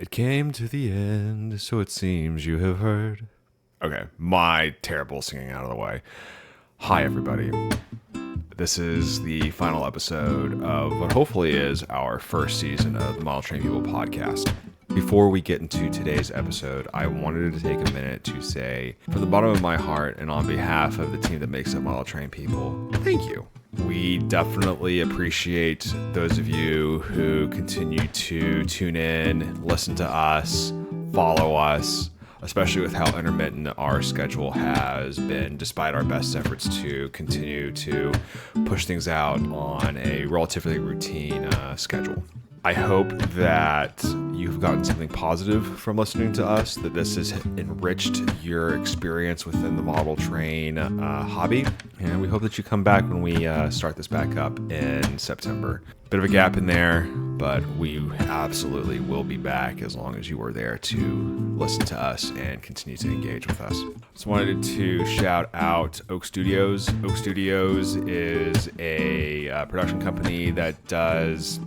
It came to the end, so it seems you have heard. Okay, my terrible singing out of the way. Hi, everybody. This is the final episode of what hopefully is our first season of the Model Train People podcast. Before we get into today's episode, I wanted to take a minute to say, from the bottom of my heart and on behalf of the team that makes up Model Train People, thank you. We definitely appreciate those of you who continue to tune in, listen to us, follow us, especially with how intermittent our schedule has been, despite our best efforts to continue to push things out on a relatively routine schedule. I hope that you've gotten something positive from listening to us, that this has enriched your experience within the model train hobby, and we hope that you come back when we start this back up in September. Bit of a gap in there, but we absolutely will be back as long as you are there to listen to us and continue to engage with us. Just wanted to shout out Oak Studios. Oak Studios is a production company that does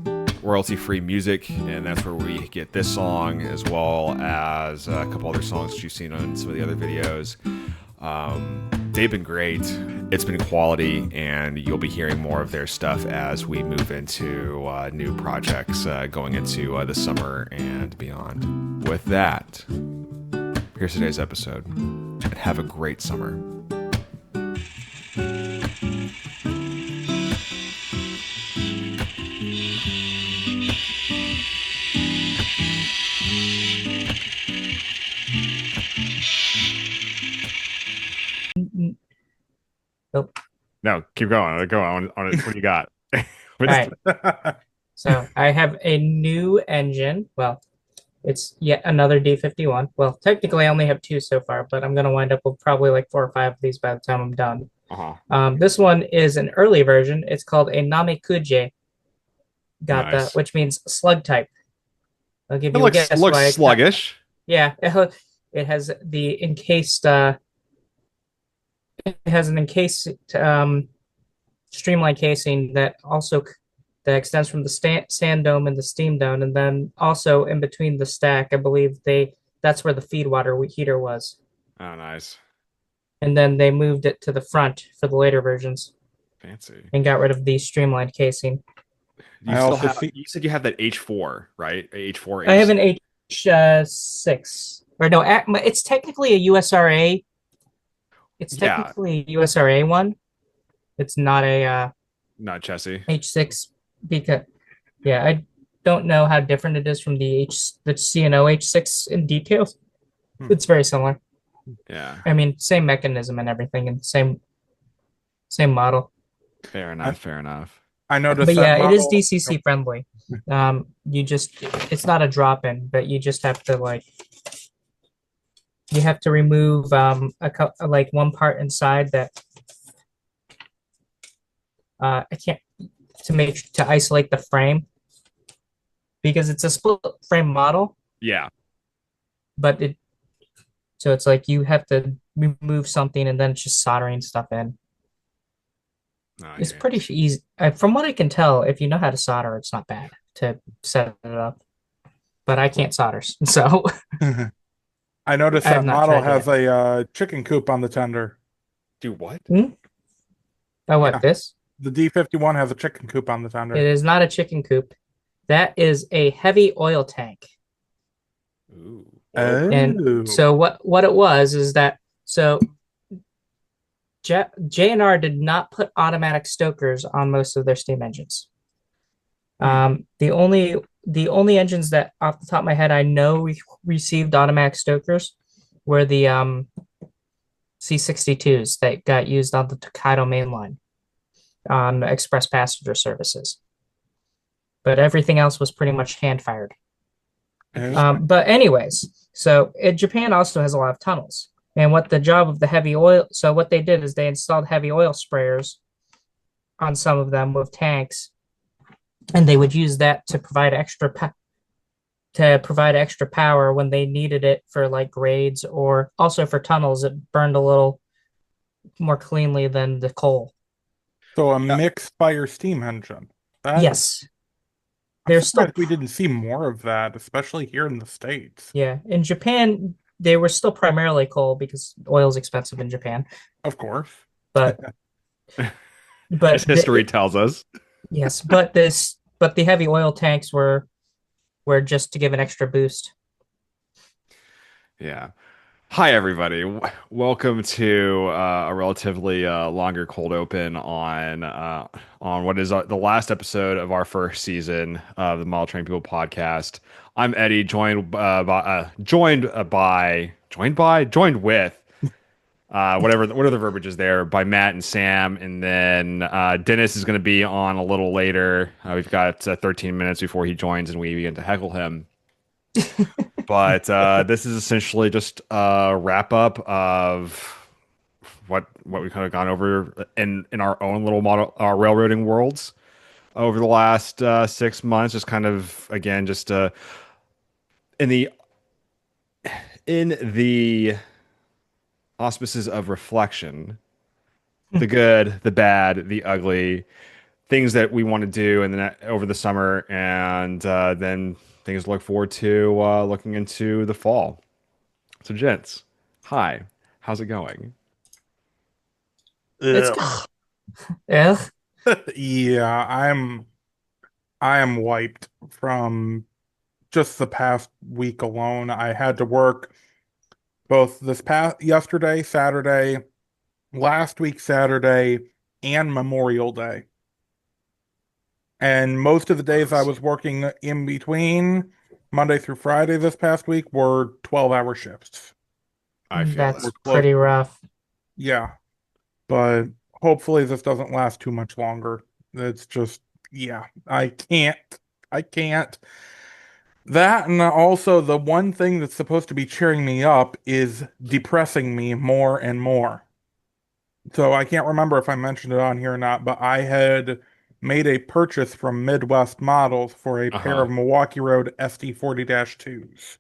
royalty-free music, and that's where we get this song as well as a couple other songs that you've seen on some of the other videos. They've been great. It's been quality, and you'll be hearing more of their stuff as we move into new projects going into the summer and beyond. With that, here's today's episode, and have a great summer. Nope. No, keep going. Go on it. What do you got? All right. So I have a new engine. Well, it's yet another D51. Well, technically I only have two so far, but I'm going to wind up with probably like 4 or 5 of these by the time I'm done. This one is an early version. It's called a Namekuje Gata, Nice. which means slug type. I'll give It you a guess. looks sluggish. Yeah, it has the encased. It has an encased streamlined casing that extends from the sand dome and the steam dome, and then also in between the stack, I believe that's where the feed water heater was. Oh, nice. And then they moved it to the front for the later versions Fancy. and got rid of the streamlined casing. You said you have that H4, right? H4. I have an H6, or no, it's technically a USRA. It's technically a USRA one. It's not a not chassis H6 because I don't know how different it is from the C&O H6 in details. It's very similar. Yeah. I mean, same mechanism and everything, and same model. Fair enough. I noticed But that yeah, model. it is DCC friendly. It's not a drop-in, but you just have to you have to remove one part inside that I can't to isolate the frame because it's a split frame model. Yeah. But it's like you have to remove something and then it's just soldering stuff in. It's pretty easy. From what I can tell, if you know how to solder, it's not bad to set it up. But I can't solder, so. I noticed that model has a chicken coop on the tender. Do what? Oh, what, this? The D51 has a chicken coop on the tender. It is not a chicken coop. That is a heavy oil tank. Ooh. And so what it was is that J&R did not put automatic stokers on most of their steam engines. The only engines that off the top of my head I know received automatic stokers were the C62s that got used on the Tokaido mainline on express passenger services. But everything else was pretty much hand fired. But anyways, so Japan also has a lot of tunnels. And what the job of the heavy oil, so what they did is they installed heavy oil sprayers on some of them with tanks, and they would use that to provide extra power when they needed it for like grades, or also for tunnels. It burned a little more cleanly than the coal. So a mixed fire steam engine. Yes. There's still we didn't see more of that, especially here in the States. Yeah, in Japan they were still primarily coal because oil's expensive in Japan. Of course. But as history tells us. Yes, but the heavy oil tanks were just to give an extra boost. Yeah. Hi, everybody. Welcome to a relatively longer cold open on what is the last episode of our first season of the Model Train People podcast. I'm Eddie, joined with whatever the verbiage is there by Matt and Sam, and then Dennis is going to be on a little later. We've got 13 minutes before he joins, and we begin to heckle him. But this is essentially just a wrap up of what we've kind of gone over in our own little our railroading worlds over the last 6 months. Just kind of again, just in the auspices of reflection, the good, the bad, the ugly, things that we want to do, and then over the summer, and then things to look forward to looking into the fall. So, gents, hi, how's it going? It's good. Yeah. Yeah, I am wiped from just the past week alone. I had to work both yesterday, Saturday, last week, Saturday, and Memorial Day. And most of the days I was working in between Monday through Friday this past week were 12-hour shifts. I feel that's pretty rough. Yeah. But hopefully this doesn't last too much longer. It's just, yeah, I can't. That, and also the one thing that's supposed to be cheering me up is depressing me more and more. So I can't remember if I mentioned it on here or not, but I had made a purchase from Midwest Models for a pair of Milwaukee Road SD40-2s.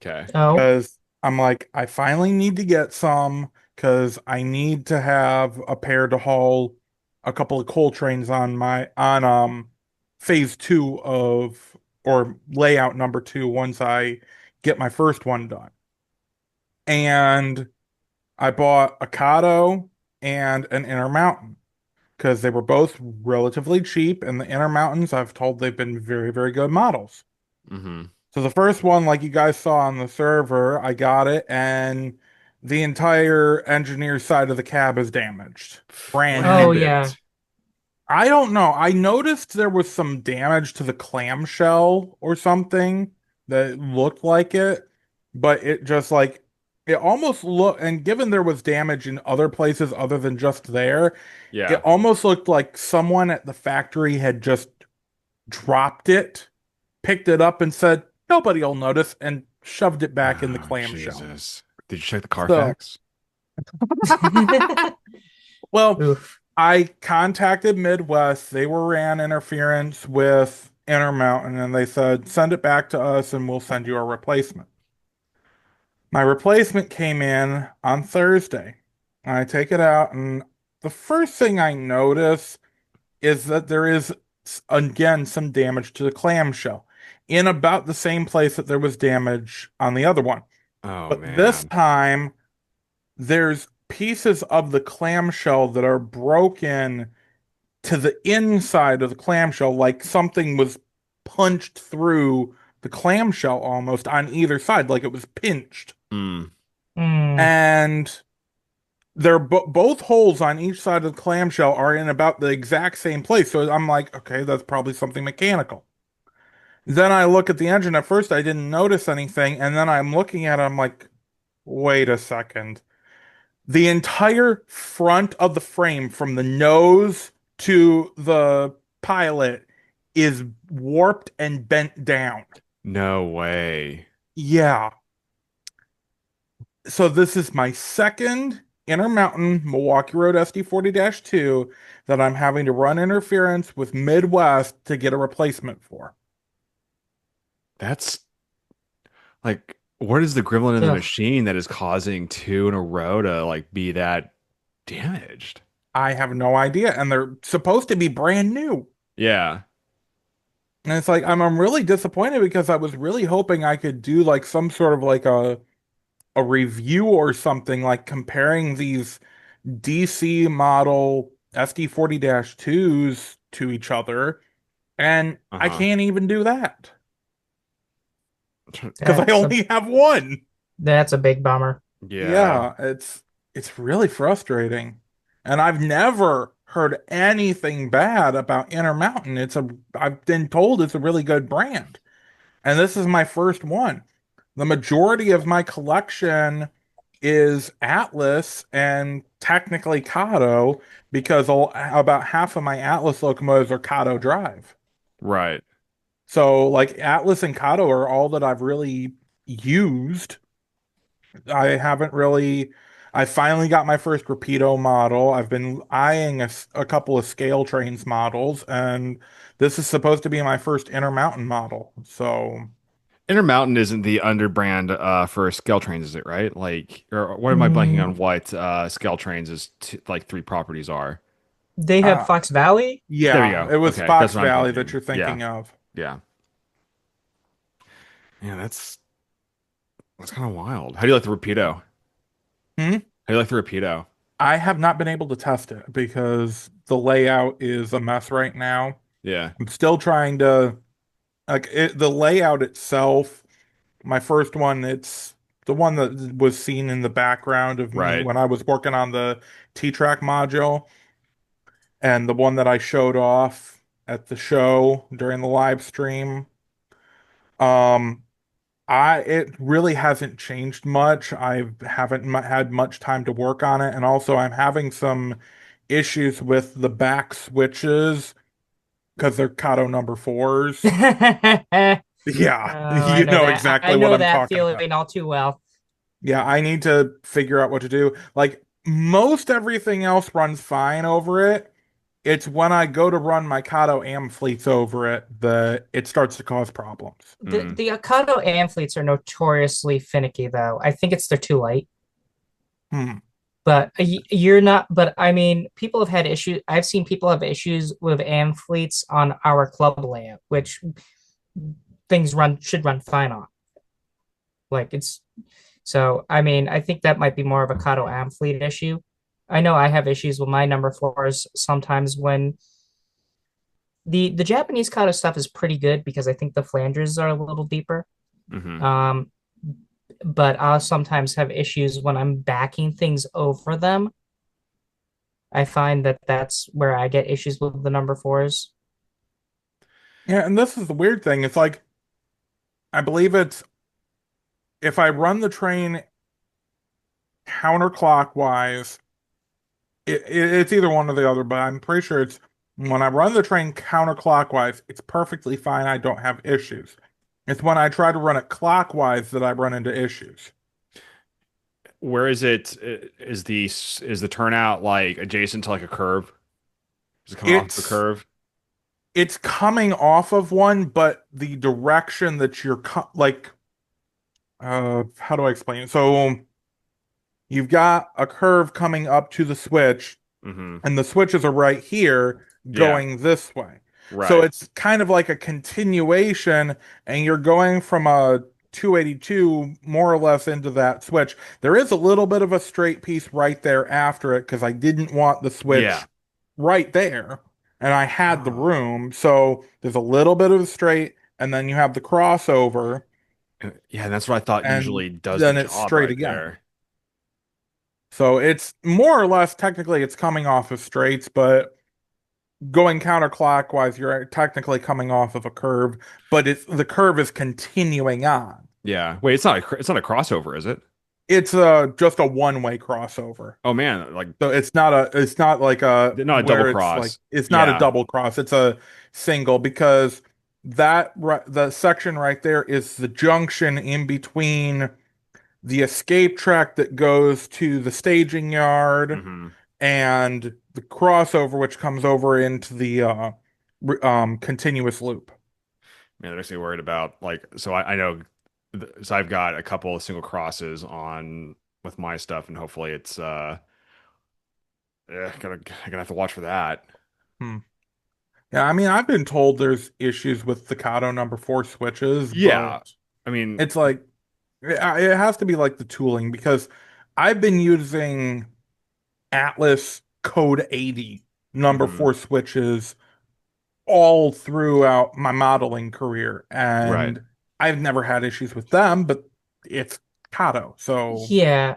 Okay. Oh. Because I'm like, I finally need to get some because I need to have a pair to haul a couple of coal trains on phase 2 of, or layout number 2 once I get my first one done. And I bought a Kato and an Intermountain because they were both relatively cheap, and the Intermountains, I've told they've been very, very good models. Mm-hmm. So the first one, like you guys saw on the server, I got it, and the entire engineer side of the cab is damaged. Brand new. Oh, yeah. I don't know. I noticed there was some damage to the clamshell or something that looked like it, but it just like, it almost looked, and given there was damage in other places other than just there, Yeah, it almost looked like someone at the factory had just dropped it, picked it up, and said, nobody will notice, and shoved it back in the clamshell. Jesus. Did you check the Carfax? Well, Oof. I contacted Midwest. They ran interference with Intermountain, and they said, send it back to us and we'll send you a replacement. My replacement came in on Thursday. I take it out, and the first thing I notice is that there is, again, some damage to the clamshell in about the same place that there was damage on the other one. Oh, but man. This time, there's pieces of the clamshell that are broken to the inside of the clamshell, like something was punched through the clamshell almost on either side, like it was pinched. Mm. And they're both holes on each side of the clamshell are in about the exact same place. So I'm like, okay, that's probably something mechanical. Then I look at the engine. At first, I didn't notice anything. And then I'm looking at it. I'm like, wait a second. The entire front of the frame from the nose to the pilot is warped and bent down. No way. Yeah. So this is my second Intermountain Milwaukee Road SD40-2 that I'm having to run interference with Midwest to get a replacement for. That's like, what is the gremlin in the machine that is causing 2 in a row to like be that damaged? I have no idea, and they're supposed to be brand new. Yeah. And it's like I'm really disappointed because I was really hoping I could do like some sort of like a review or something like comparing these DC model SD40-2s to each other, and I Uh-huh. can't even do that because I That's a only have one. that's a big bummer. Yeah. Yeah, it's really frustrating. And I've never heard anything bad about Intermountain. I've been told it's a really good brand. And this is my first one. The majority of my collection is Atlas and technically Kato because about half of my Atlas locomotives are Kato drive. Right. So like Atlas and Kato are all that I've really used. I haven't really. I finally got my first Rapido model. I've been eyeing a couple of scale trains models, and this is supposed to be my first Intermountain model. So, Intermountain isn't the under brand for Scale Trains, is it right? Like, or what am I blanking Mm, on what Scale Trains is like three properties are? they have uh, Fox Valley. There you yeah, go. it was Okay, that's Fox what I'm Valley that thinking. you're Yeah. thinking of. Yeah. Yeah, that's kind of wild. How do you like the Rapido? Hmm? How do you like the Rapido? I have not been able to test it because the layout is a mess right now. Yeah. I'm still trying to the layout itself. My first one, it's the one that was seen in the background of me Right. when I was working on the T-Track module, and the one that I showed off at the show during the live stream. Um, it really hasn't changed much. I haven't had much time to work on it, and also I'm having some issues with the back switches because they're Kato number fours. Oh, Yeah, I you know know that. I exactly what know I'm that talking about. feeling all too well. Yeah, I need to figure out what to do. Like most everything else runs fine over it. It's when I go to run my Kato Am fleets over it that it starts to cause problems. The Mm. the Ocado amphitheats are notoriously finicky, though. I think it's they're too light. Hmm. But you're not. But I mean, people have had issues. I've seen people have issues with amphitheats on our club layout, which things run should run fine on. Like it's so. I mean, I think that might be more of a Ocado amfleet issue. I know I have issues with my number fours sometimes when the Japanese Kato stuff is pretty good because I think the flanges are a little deeper. Hmm. Um, but I'll sometimes have issues when I'm backing things over them. I find that that's where I get issues with the number fours. Yeah, and this is the weird thing. It's like I believe it's if I run the train counterclockwise, it's either one or the other, but I'm pretty sure it's when I run the train counterclockwise, it's perfectly fine. I don't have issues. It's when I try to run it clockwise that I run into issues. Where is it? Is the turnout like adjacent to like a curve? Is it coming off of a It's curve? it's coming off of one, but the direction that you're like, how do I explain it? So you've got a curve coming up to the switch, Hmm. and the switches are right here Yeah. going this way. So Right. it's kind of like a continuation, and you're going from a 282 more or less into that switch. There is a little bit of a straight piece right there after it because I didn't want the Yeah. switch right there, and I had the Oh. room. So there's a little bit of a straight, and then you have the crossover, Yeah, that's what I thought and usually does the then it's job straight right again. there. So it's more or less technically it's coming off of straights, but going counterclockwise, you're technically coming off of a curve, but the curve is continuing on. Yeah. Wait, it's not a crossover, is it? It's just a one-way crossover. Oh man, like So it's not like a not a double where it's like cross. it's not a Yeah. double cross. It's a single because the section right there is the junction in between the escape track that goes to the staging yard Hmm. and the crossover which comes over into the continuous loop. Man, that makes me worried about like so I know so I've got a couple of single crosses on with my stuff and hopefully it's gonna have to watch for that. Hmm. Yeah, I mean, I've been told there's issues with the Kato number four switches, Yeah, but I mean, it's like it has to be like the tooling because I've been using Atlas Code 80 number mhm, four switches all throughout my modeling career, right. and I've never had issues with them, but it's Kato, so Yeah.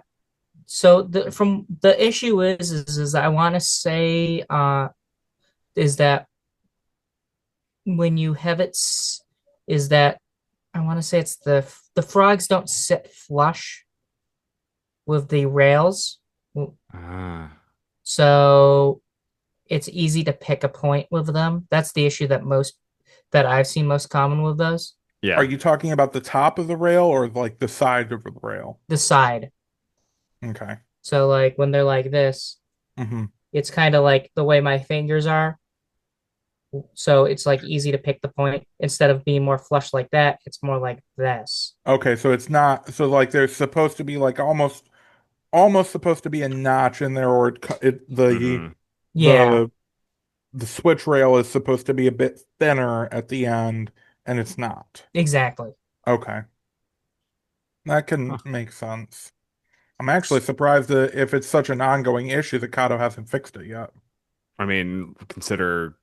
So the issue is I want to say is that when you have is that I want to say it's the frogs don't sit flush with the rails, Ah, so it's easy to pick a point with them. That's the issue that I've seen most common with those. are yeah. you talking about the top of the rail or like the side of the rail? The side. Okay. So like when they're like this, Hmm. it's kind of like the way my fingers are. So it's like easy to pick the point instead of being more flush like that. It's more like this. Okay, so it's not so like there's supposed to be like almost supposed to be a notch in there, or Hmm. Yeah, the the switch rail is supposed to be a bit thinner at the end, and it's not. exactly. Okay, that can Huh. make sense. I'm actually surprised that if it's such an ongoing issue that Kato hasn't fixed it yet. I mean, consider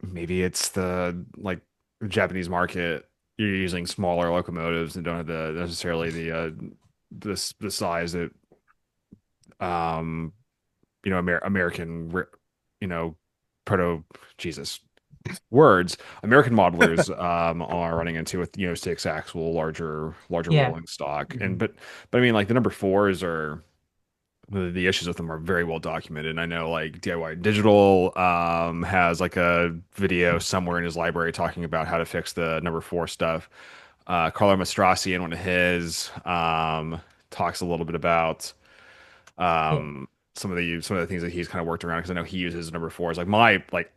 maybe it's the like Japanese market. You're using smaller locomotives and don't have the necessarily the size that um American you know proto Jesus words American modelers are running into with six axle larger Yeah, rolling stock and Mhm. but I mean like the number fours are the issues with them are very well documented. I know like DIY Digital has like a video somewhere in his library talking about how to fix the number four stuff. Carlo Mastrossi in one of his talks a little bit about yeah, some of the things that he's kind of worked around because I know he uses number fours. Like my like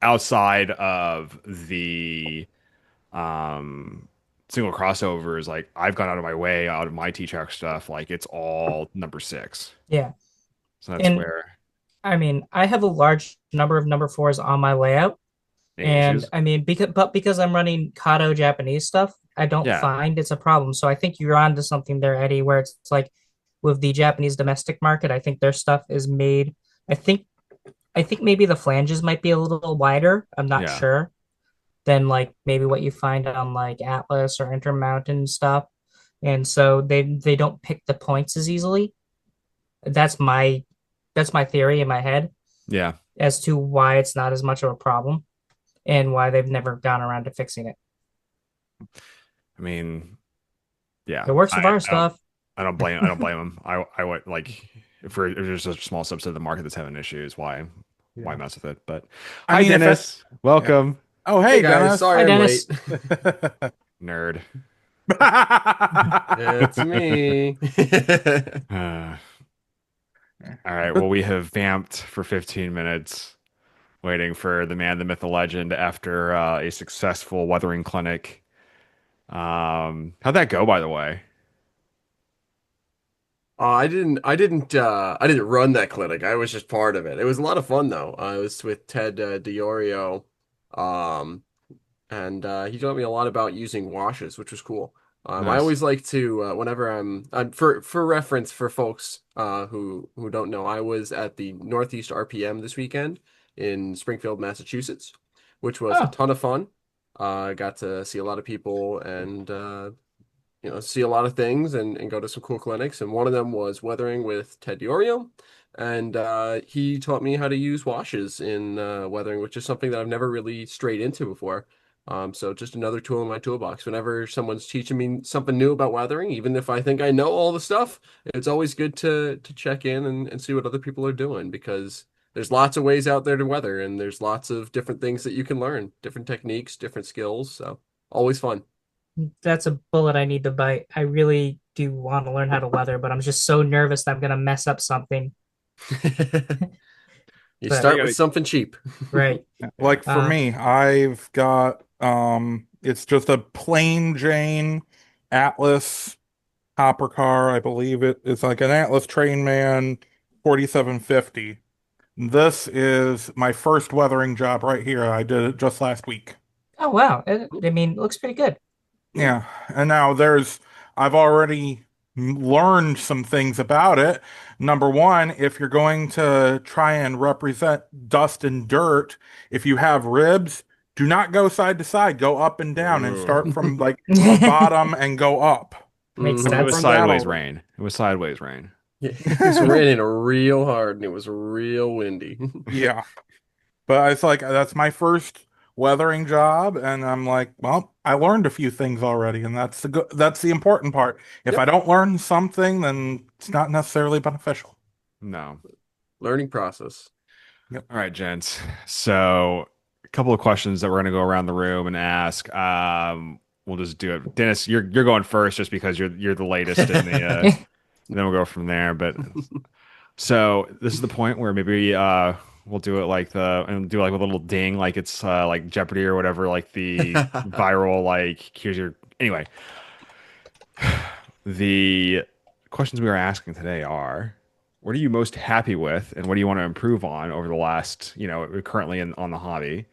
outside of the um single crossovers, like I've gone out of my way out of my T-Track stuff, like it's all number six. yeah. So that's And where I mean, I have a large number of number fours on my layout. any And issues. I mean, because I'm running Kato Japanese stuff, I don't Yeah, find it's a problem. So I think you're onto something there, Eddie, where it's like with the Japanese domestic market, I think their stuff is made. I think I think maybe the flanges might be a little wider. I'm not yeah, sure than like maybe what you find on like Atlas or Intermountain stuff. And so they don't pick the points as easily. That's my that's my theory in my head yeah. as to why it's not as much of a problem and why they've never gone around to fixing it. I mean, yeah. It works with I, our I don't stuff. I don't blame him. I would like if there's such a small subset of the market that's having issues, why Yeah. mess with it? But I hi mean, if it, Dennis, yeah. welcome, Oh, Hey hey, guys, Dennis. Hi, sorry I'm Dennis. late. nerd. It's me. All right. Well, we have vamped for 15 minutes waiting for the man, the myth, the legend after a successful weathering clinic. How'd that go, by the way? I didn't run that clinic. I was just part of it. It was a lot of fun though. I was with Ted DiOrio, um, and he taught me a lot about using washes, which was cool. I Nice. always like to whenever for reference for folks who don't know, I was at the Northeast RPM this weekend in Springfield, Massachusetts, which was a Oh, ton of fun. Got to see a lot of people and see a lot of things and go to some cool clinics. And one of them was weathering with Ted Diorio. And he taught me how to use washes in weathering, which is something that I've never really strayed into before. So just another tool in my toolbox. Whenever someone's teaching me something new about weathering, even if I think I know all the stuff, it's always good to check in and see what other people are doing because there's lots of ways out there to weather and there's lots of different things that you can learn, different techniques, different skills. So always fun. that's a bullet I need to bite. I really do want to learn how to weather, but I'm just so nervous that I'm gonna mess up something. You Yeah, But you start with gotta. something cheap. right. Like Yeah. for me, I've got it's just a plain Jane Atlas hopper car. I believe it's like an Atlas Trainman 4750. This is my first weathering job right here. I did it just last week. Oh wow. I mean, it looks pretty good. Yeah, and now I've already learned some things about it. Number one, if you're going to try and represent dust and dirt, if you have ribs, do not go side to side, go up and down and Ooh. start from like the bottom and go up. Makes Mhm. It sense. was Learned that sideways already. rain. It was sideways rain. Yeah, it was raining real hard and it was real windy. Yeah, but it's like that's my first weathering job, and I'm like, well, I learned a few things already, and that's the important part. If I Yep, don't learn something, then it's not necessarily beneficial. No. learning process. Yep. All right, gents. So, a couple of questions that we're going to go around the room and ask. We'll just do it. Dennis, you're going first just because you're the latest in the and then we'll go from there. But so this is the point where maybe we'll do it like the and do like a little ding like it's like Jeopardy or whatever, like the viral like here's your anyway. The questions we are asking today are what are you most happy with and what do you want to improve on over the last, currently on the hobby?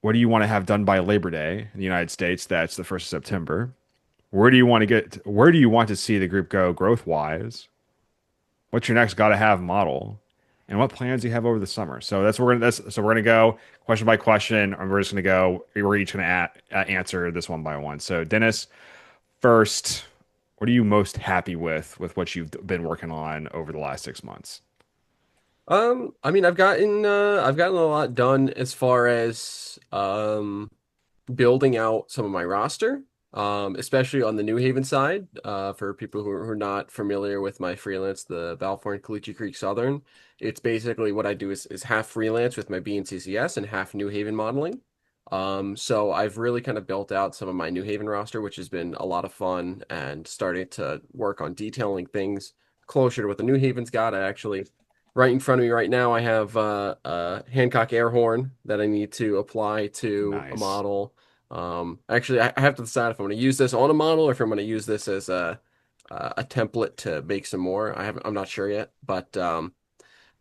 What do you want to have done by Labor Day in the United States? That's the 1st of September. Where do you want to see the group go growth wise? What's your next gotta have model? And what plans do you have over the summer? So we're gonna go question by question, and we're just gonna go. We're each gonna answer this one by one. So Dennis, first, what are you most happy with what you've been working on over the last 6 months? I mean, I've gotten a lot done as far as building out some of my roster, especially on the New Haven side. For people who are not familiar with my freelance, the Balfour and Caliche Creek Southern, it's basically what I do is half freelance with my BNCCS and half New Haven modeling. So I've really kind of built out some of my New Haven roster, which has been a lot of fun, and started to work on detailing things closer to what the New Haven's got. I actually, right in front of me right now, I have a Hancock air horn that I need to apply to a Nice. model. Actually, I have to decide if I'm going to use this on a model or if I'm going to use this as a template to make some more. I'm not sure yet, but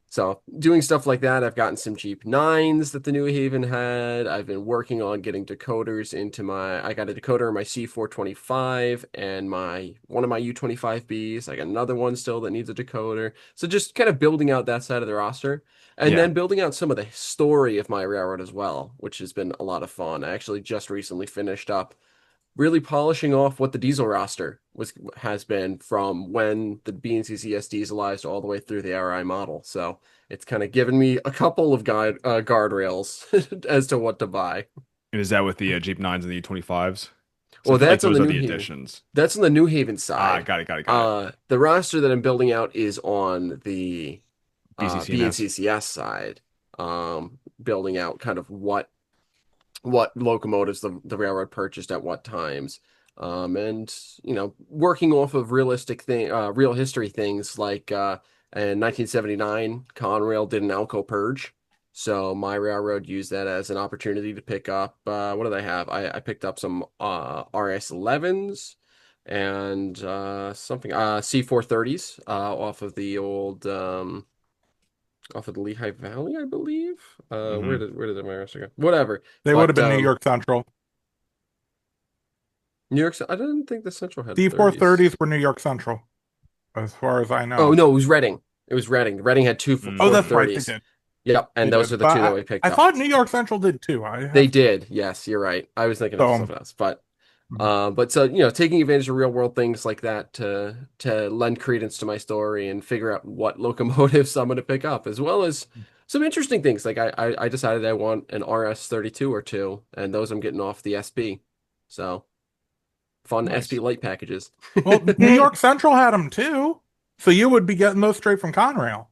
so doing stuff like that. I've gotten some Jeep 9s that the New Haven had. I've been working on getting decoders into I got a decoder in my C425 and my one of my U25Bs. I got another one still that needs a decoder. So just kind of building out that side of the roster. And Yeah. then building out some of the story of my railroad as well, which has been a lot of fun. I actually just recently finished up really polishing off what the diesel roster has been from when the BNCCS dieselized all the way through the RI model. So it's kind of given me a couple of guardrails as to what to buy. And is that with the Jeep 9s and the U25s? So I Well, feel like that's on those the are New the Haven. additions. That's on the New Haven Ah, side. got it, got it, got it. The roster that I'm building out is on the BCCNS. BNCCS side. Building out kind of what locomotives the railroad purchased at what times. And working off of real history things like in 1979, Conrail did an Alco purge. So my railroad used that as an opportunity to pick up what did I have? I picked up some RS11s and something C430s off of the Lehigh Valley, I believe. Where Hmm. did my roster go? Whatever. They would have But been New York Central. New York, I didn't think the Central had D430s 30s. were New York Central, as far as I Oh know. no, it was Reading. It was Reading. Reading had two Oh, that's right, they 430s. did. Yep, They and those are did. the two that But we picked I up. thought New York Central did too. They did. Yes, you're right. I was thinking of So, something else. But so taking advantage of real world things like that to lend credence to my story and figure out what locomotives I'm going to pick up, as well as some interesting things. Like I decided I want an RS32 or two, and those I'm getting off the SB. So fun Nice. SB light packages. well, New York Central had them too. So you would be getting those straight from Conrail.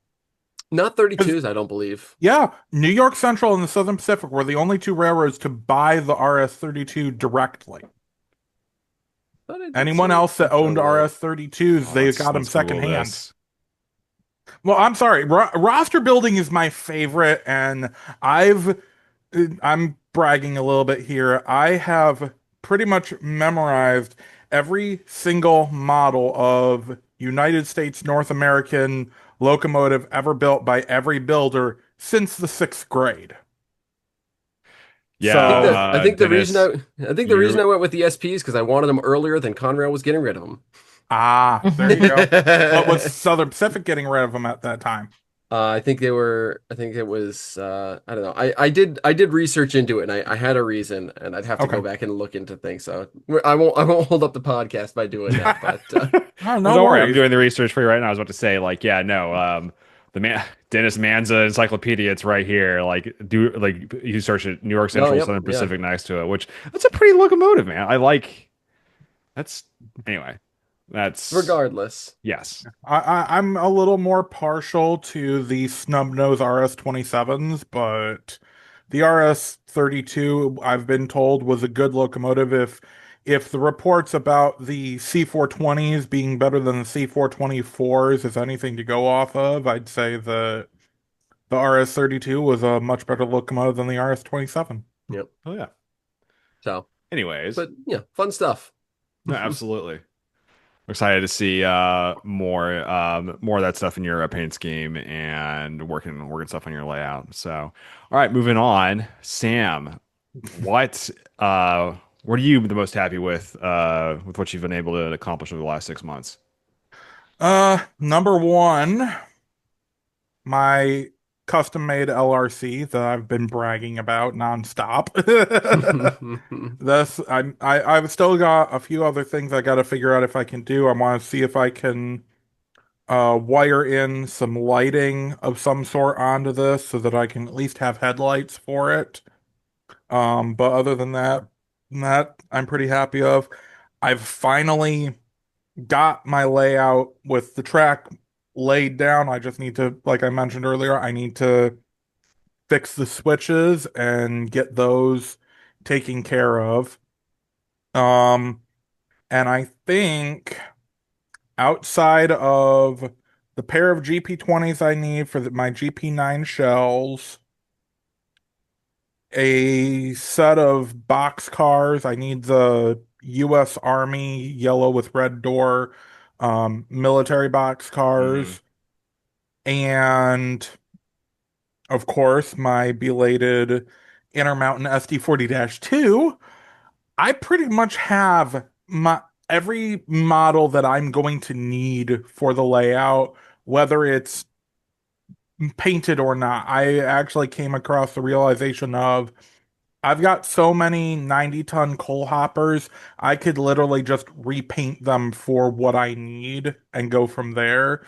Not 32s, I don't believe. Yeah, New York Central and the Southern Pacific were the only two railroads to buy the RS32 directly. But I did Anyone see else that owned something like RS32s, Oh, they let's got them let's Google secondhand. this. Well, I'm sorry. Roster building is my favorite, and I'm bragging a little bit here. I have pretty much memorized every single model of United States North American locomotive ever built by every builder since the 6th grade. Yeah, I think the reason Dennis, I think the reason I you went with the SP is because I wanted them earlier than Conrail was getting rid of them. Ah, there you go. What was Southern Pacific getting rid of them at that time? I think they were. I think it was. I don't know. I did research into it, and I had a reason, and I'd have to Okay. go back and look into things. So I won't hold up the podcast by doing that. But Oh, well, no don't worry. I'm worries. doing the research for you right now. I was about to say, like, yeah, no, the man Dennis Manza Encyclopedia. It's right here. Like, you search it, New York no, Central, yep, Southern yeah. Pacific next to it, which that's a pretty locomotive, man. I like. That's anyway. That's Regardless, yes. I'm a little more partial to the snub-nose RS-27s, but the RS-32, I've been told, was a good locomotive. If the reports about the C420s being better than the C424s is anything to go off of, I'd say that the RS-32 was a much better locomotive than the RS-27. yep. Oh yeah. So, Anyways, but yeah, fun stuff. no, absolutely. We're excited to see more of that stuff in your paint scheme and working stuff on your layout. So, all right, moving on. Sam, what what are you the most happy with what you've been able to accomplish over the last 6 months? Number one, my custom-made LRC that I've been bragging about nonstop. I've still got a few other things I got to figure out if I can do. I want to see if I can wire in some lighting of some sort onto this so that I can at least have headlights for it. But other than that I'm pretty happy of. I've finally got my layout with the track laid down. I just need to, like I mentioned earlier, I need to fix the switches and get those taken care of. Um, and I think outside of the pair of GP20s I need for my GP9 shells, a set of box cars. I need the U.S. Army yellow with red door military box Mm, cars, and of course my belated Intermountain SD40-2. I pretty much have my every model that I'm going to need for the layout, whether it's painted or not. I actually came across the realization of I've got so many 90-ton coal hoppers, I could literally just repaint them for what I need and go from there.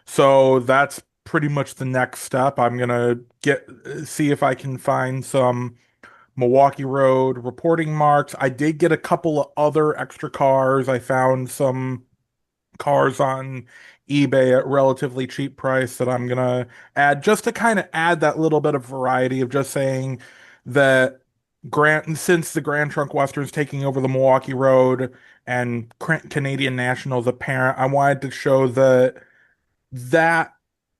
So that's pretty much the next step. I'm gonna see if I can find some Milwaukee Road reporting marks. I did get a couple of other extra cars. I found some cars on eBay at relatively cheap price that I'm gonna add just to kind of add that little bit of variety of just saying that since the Grand Trunk Western's taking over the Milwaukee Road and Canadian National's a parent, I wanted to show that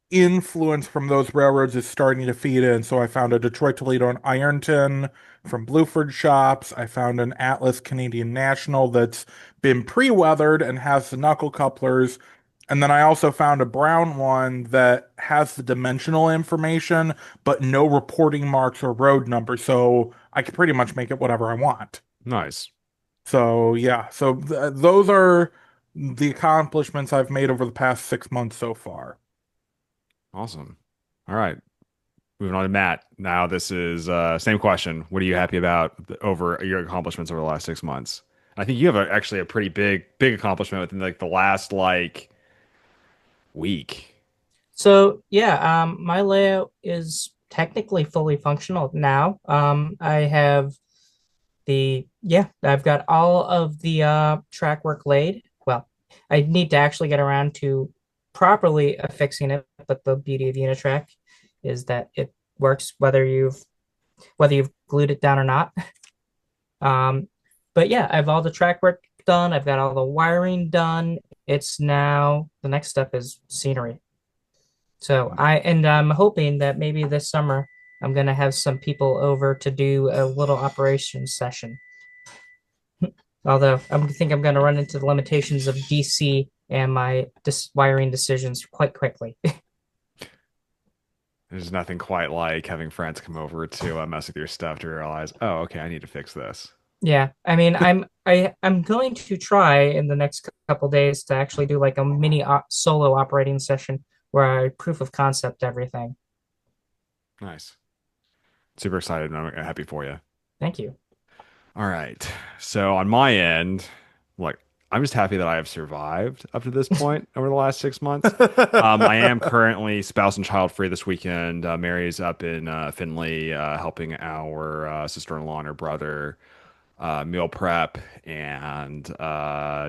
influence from those railroads is starting to feed in. So I found a Detroit Toledo and Ironton from Bluford shops. I found an Atlas Canadian National that's been pre-weathered and has the knuckle couplers. And then I also found a brown one that has the dimensional information, but no reporting marks or road number. So I can pretty much make it whatever I want. nice. So yeah, so those are the accomplishments I've made over the past 6 months so far. Awesome. All right. Moving on to Matt. Now this is same question. What are you happy about over your accomplishments over the last 6 months? I think you have actually a pretty big accomplishment within like the last like week. So yeah, my layout is technically fully functional now. I have I've got all of the track work laid. Well, I need to actually get around to properly fixing it, but the beauty of Unitrack is that it works whether you've glued it down or not. But yeah, I have all the track work done. I've got all the wiring done. It's now the next step is scenery. So I'm hoping that maybe this summer I'm gonna have some people over to do a little operations session. Although I think I'm gonna run into the limitations of DC and my wiring decisions quite quickly. There's nothing quite like having friends come over to mess with your stuff to realize, oh, okay, I need to fix this. Yeah, I mean, I'm going to try in the next couple days to actually do like a mini solo operating session where I proof of concept everything. Nice. Super excited and I'm happy for you. Thank you. All right. So on my end, like I'm just happy that I have survived up to this point over the last 6 months. I am currently spouse and child free this weekend. Mary's up in Findlay, helping our sister-in-law and her brother meal prep and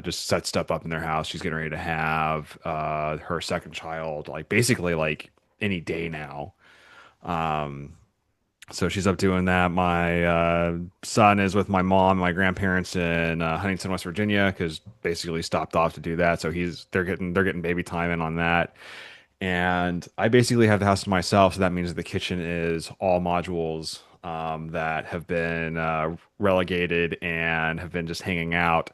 just set stuff up in their house. She's getting ready to have her second child, like basically like any day now. Um, so she's up doing that. My son is with my mom and my grandparents in Huntington, West Virginia, because basically stopped off to do that. So they're getting baby time in on that. And I basically have the house to myself, so that means the kitchen is all modules that have been relegated and have been just hanging out.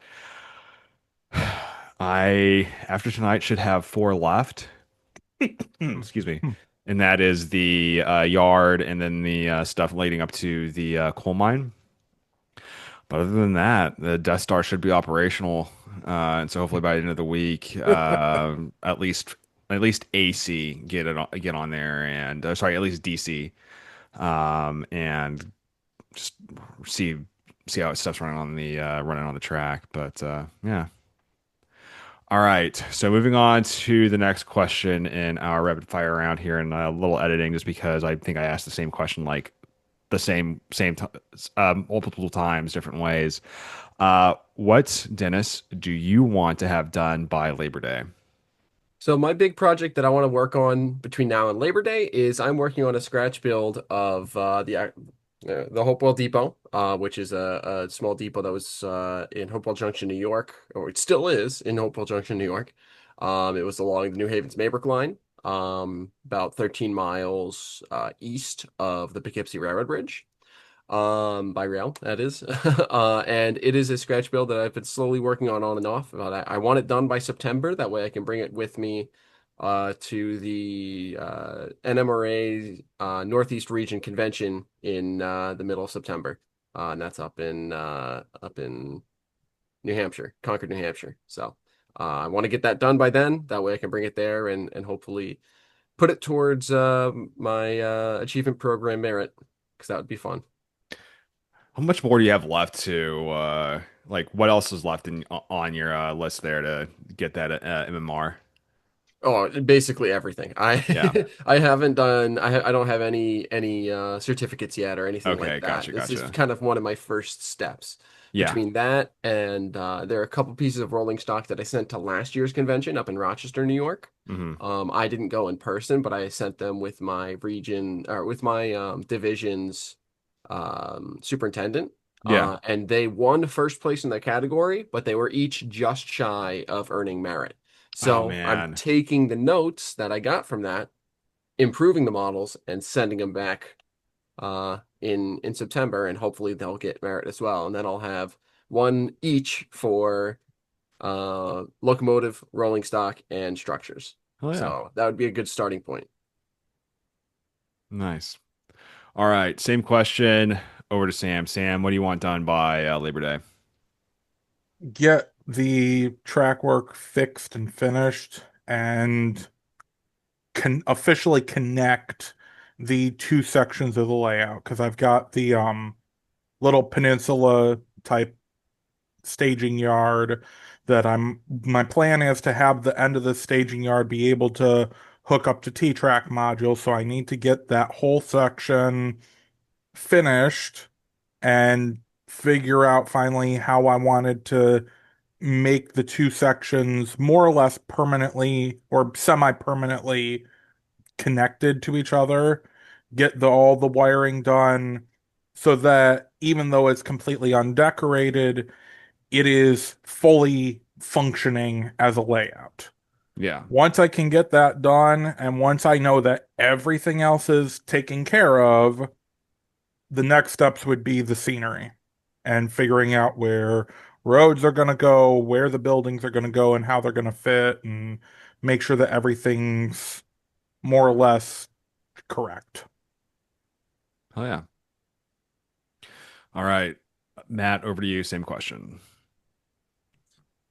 I, after tonight, should have four left. Excuse me. And that is the yard and then the stuff leading up to the coal mine. But other than that, the Death Star should be operational. And so hopefully by the end of the week, at least AC get on there and sorry, at least DC, and just see see how stuff's running on the track. But yeah. All right. So moving on to the next question in our rapid fire round here, and a little editing just because I think I asked the same question like the multiple times, different ways. What, Dennis, do you want to have done by Labor Day? So my big project that I want to work on between now and Labor Day is I'm working on a scratch build of the Hopewell Depot, which is a small depot that was in Hopewell Junction, New York, or it still is in Hopewell Junction, New York. It was along the New Haven's Maybrook line, about 13 miles east of the Poughkeepsie Railroad Bridge, by rail, that is. And it is a scratch build that I've been slowly working on and off. But I want it done by September. That way I can bring it with me to the NMRA Northeast Region Convention in the middle of September. And that's up in New Hampshire, Concord, New Hampshire. So I want to get that done by then. That way I can bring it there and hopefully put it towards my achievement program merit, because that would be fun. How much more do you have left to like? What else is left on your list there to get that MMR? Oh, basically everything. Yeah. I haven't done. I don't have any certificates yet or anything Okay. like that. Gotcha. This is Gotcha. kind of one of my first steps. Yeah. Between that and there are a couple pieces of rolling stock that I sent to last year's convention up in Rochester, New York. Hmm. I didn't go in person, but I sent them with my region or with my division's superintendent. Yeah. And they won first place in their category, but they were each just shy of earning merit. Oh So I'm man. taking the notes that I got from that, improving the models, and sending them back in September, and hopefully they'll get merit as well. And then I'll have one each for locomotive, rolling stock, and structures. Oh yeah. So that would be a good starting point. Nice. All right. Same question over to Sam. Sam, what do you want done by Labor Day? Get the track work fixed and finished and can officially connect the two sections of the layout because I've got the little peninsula type staging yard that my plan is to have the end of the staging yard be able to hook up to T-track modules, so I need to get that whole section finished and figure out finally how I wanted to make the two sections more or less permanently or semi-permanently connected to each other, get all the wiring done so that even though it's completely undecorated, it is fully functioning as a layout. Yeah. Once I can get that done, and once I know that everything else is taken care of, the next steps would be the scenery and figuring out where roads are going to go, where the buildings are going to go, and how they're going to fit, and make sure that everything's more or less correct. Oh yeah. All right, Matt, over to you. Same question.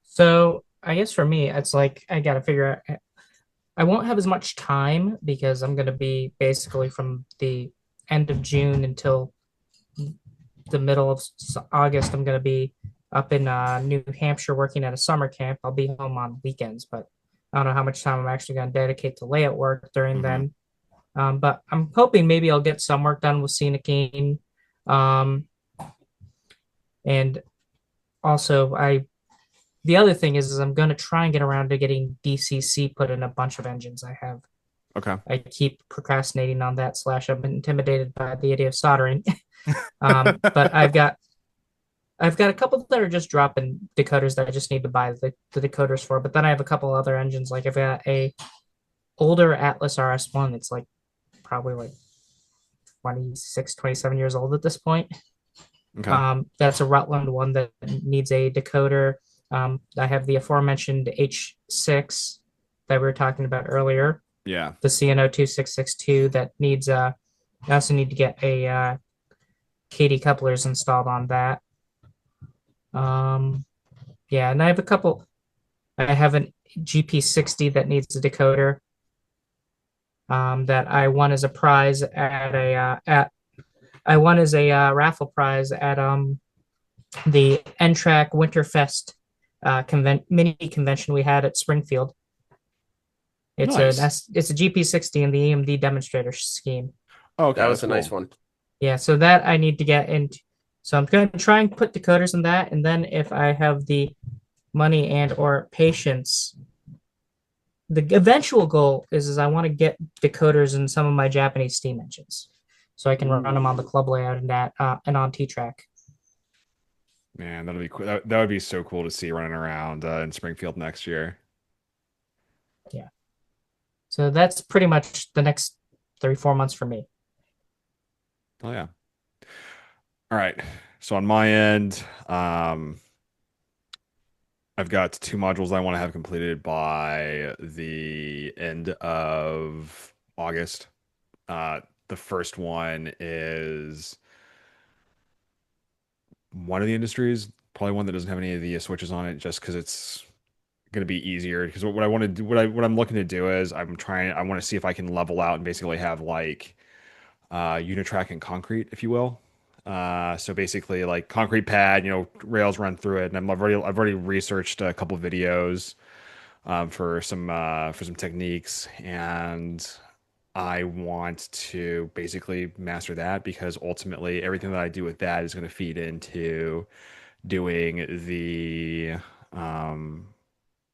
So I guess for me, it's like I gotta figure out. I won't have as much time because I'm gonna be basically from the end of June until the middle of August. I'm gonna be up in New Hampshire working at a summer camp. I'll be home on weekends, but I don't know how much time I'm actually gonna dedicate to layout work during Hmm. then. But I'm hoping maybe I'll get some work done with Scenic Game. Um, and also, the other thing is I'm going to try and get around to getting DCC put in a bunch of engines I have. Okay. I keep procrastinating on that. Slash, I've been intimidated by the idea of soldering. But I've got a couple that are just dropping decoders that I just need to buy the decoders for. But then I have a couple other engines. Like I've got a older Atlas RS1. It's like probably like 26, 27 years old at this point. Okay. That's a Rutland one that needs a decoder. I have the aforementioned H6 that we were talking about earlier, Yeah. the CNO2662 that needs I also need to get a KD couplers installed on that. Um, yeah, and I have a couple. I have an GP60 that needs a decoder that I won as a prize at a at I won as a raffle prize at the NTRAC Winterfest mini convention we had at Springfield. Nice. It's a GP60 in the EMD demonstrator scheme. Oh, okay, That that's was a nice cool. one. Yeah, so that I need to get into. So I'm going to try and put decoders in that, and then if I have the money and or patience, the eventual goal is I want to get decoders in some of my Japanese steam engines, so I can run them on the club layout and on T-Track. Man, that'll be cool. That would be so cool to see running around in Springfield next year. Yeah. So that's pretty much the next 3-4 months for me. Oh yeah. All right. So on my end, I've got two modules I want to have completed by the end of August. The first one is one of the industries, probably one that doesn't have any of the switches on it, just because it's going to be easier. Because what I want to do, what I'm looking to do is I want to see if I can level out and basically have like unitrack and concrete, if you will. So basically, like concrete pad, rails run through it, and I've already researched a couple of videos for some techniques, and I want to basically master that because ultimately everything that I do with that is going to feed into doing um,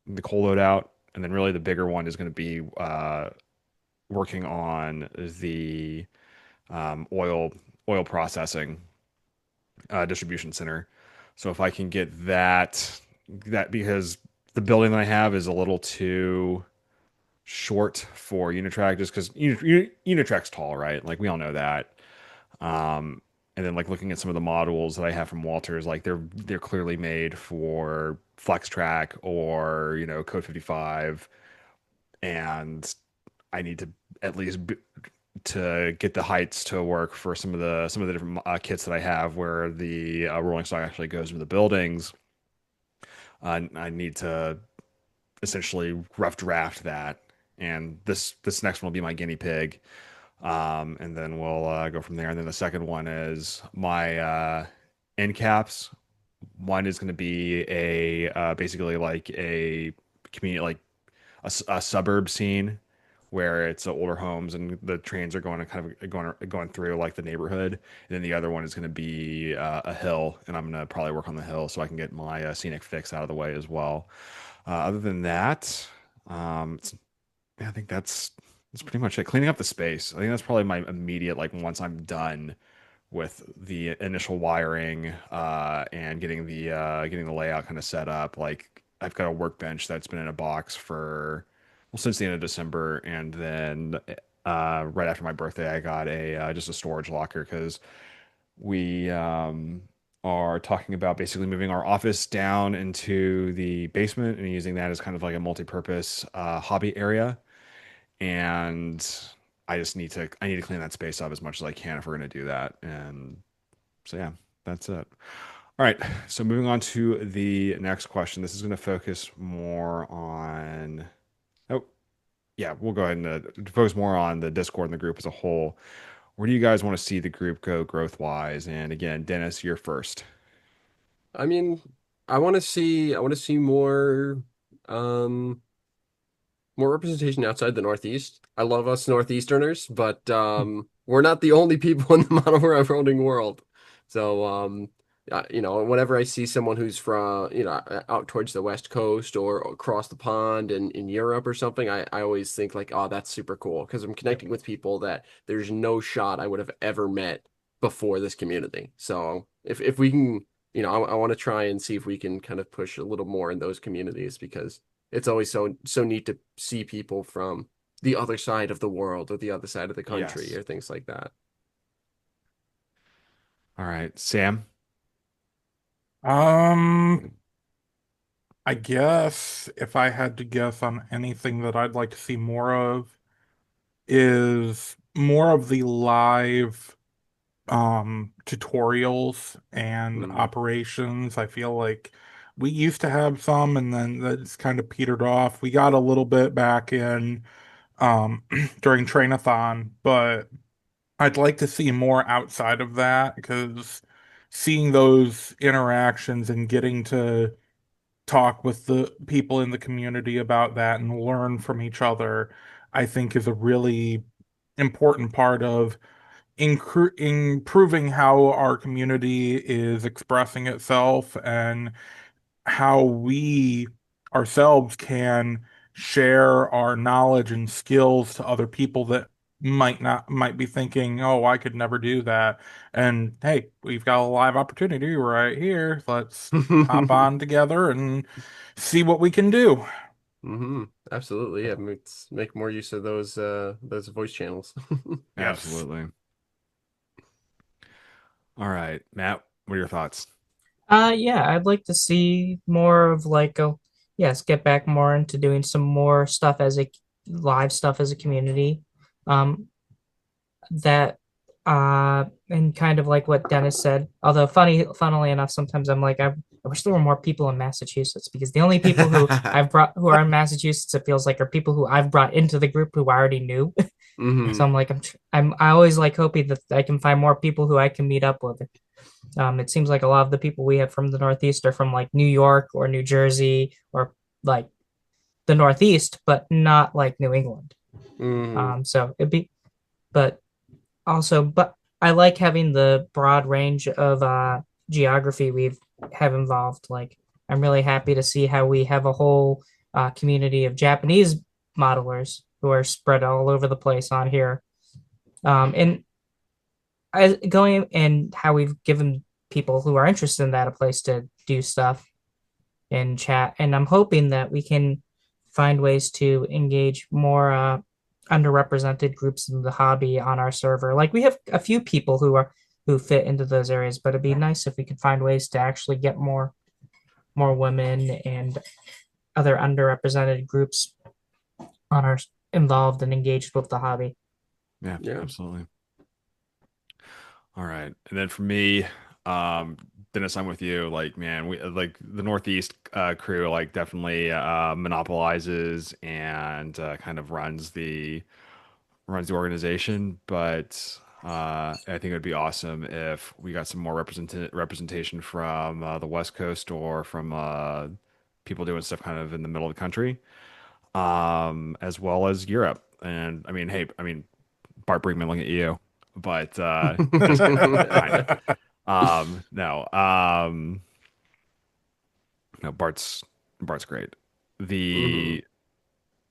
the coal loadout, and then really the bigger one is going to be working on the oil processing distribution center. So if I can get that because the building that I have is a little too short for Unitrack, just because Unitrack's tall, right? Like we all know that. And then like looking at some of the models that I have from Walters, like they're clearly made for FlexTrack or Code 55, and I need to at least to get the heights to work for some of the different kits that I have where the rolling stock actually goes into the buildings. I need to essentially rough draft that, and this next one will be my guinea pig, and then we'll go from there. And then the second one is my end caps. One is going to be a basically like a community, like a suburb scene where it's older homes and the trains are going to kind of going through like the neighborhood. And then the other one is going to be a hill, and I'm going to probably work on the hill so I can get my scenic fix out of the way as well. Other than that, yeah, I think that's pretty much it. Cleaning up the space. I think that's probably my immediate, like, once I'm done with the initial wiring and getting the layout kind of set up. Like I've got a workbench that's been in a box for well since the end of December, and then right after my birthday, I got a just a storage locker because we are talking about basically moving our office down into the basement and using that as kind of like a multi-purpose hobby area. And I need to clean that space up as much as I can if we're gonna do that. And so yeah, that's it. All right. So moving on to the next question. This is going to focus more on. Oh, yeah, we'll go ahead and focus more on the Discord and the group as a whole. Where do you guys want to see the group go growth wise? And again, Dennis, you're first. I mean, I want to see um more representation outside the Northeast. I love us Northeasterners, but we're not the only people in the model founding world. So whenever I see someone who's from, out towards the West Coast or across the pond in Europe or something, I always think like, oh, that's super cool because I'm connecting with people that there's no shot I would have ever met before this community. So if we can, I want to try and see if we can kind of push a little more in those communities because it's always so neat to see people from the other side of the world or the other side of the country Yes. or things like that. All right, Sam. Um, I guess if I had to guess on anything that I'd like to see more of is more of the live tutorials and Mm. operations. I feel like we used to have some and then that's kind of petered off. We got a little bit back in during Trainathon, but I'd like to see more outside of that because seeing those interactions and getting to talk with the people in the community about that and learn from each other, I think is a really important part of improving how our community is expressing itself and how we ourselves can share our knowledge and skills to other people that might be thinking, oh, I could never do that. And hey, we've got a live opportunity right here. Let's hop on together and see what we can do. Hmm. Absolutely. Yeah, let's make more use of those voice channels. Yes. Absolutely. All right, Matt. What are your thoughts? Yeah, I'd like to see more of like a yes, get back more into doing some more stuff as a live stuff as a community. Um, that and kind of like what Dennis said. Although funnily enough, sometimes I'm like I wish there were more people in Massachusetts because the only people who I've brought who are in Massachusetts, it feels like, are people who I've brought into the group who I already knew. So Hmm. I'm like I always like hoping that I can find more people who I can meet up with. It seems like a lot of the people we have from the Northeast are from like New York or New Jersey or like the Northeast, but not like New England. Hmm. So it'd be, but but I like having the broad range of geography we've have involved. Like I'm really happy to see how we have a whole community of Japanese modelers who are spread all over the place on here. And going and how we've given people who are interested in that a place to do stuff and chat. And I'm hoping that we can find ways to engage more underrepresented groups in the hobby on our server. Like we have a few people who fit into those areas, but it'd be nice if we could find ways to actually get more women and other underrepresented groups on our involved and engaged with the hobby. Yeah, Yeah. absolutely. All right. And then for me, um, Dennis, I'm with you. Like, man, we like the Northeast crew like definitely monopolizes and kind of runs the organization. But I think it would be awesome if we got some more representation from the West Coast or from people doing stuff kind of in the middle of the country, as well as Europe. And I mean, hey, I mean, Bart Brinkman, looking at you, but just kind of. No, no, Bart's great. Hmm. The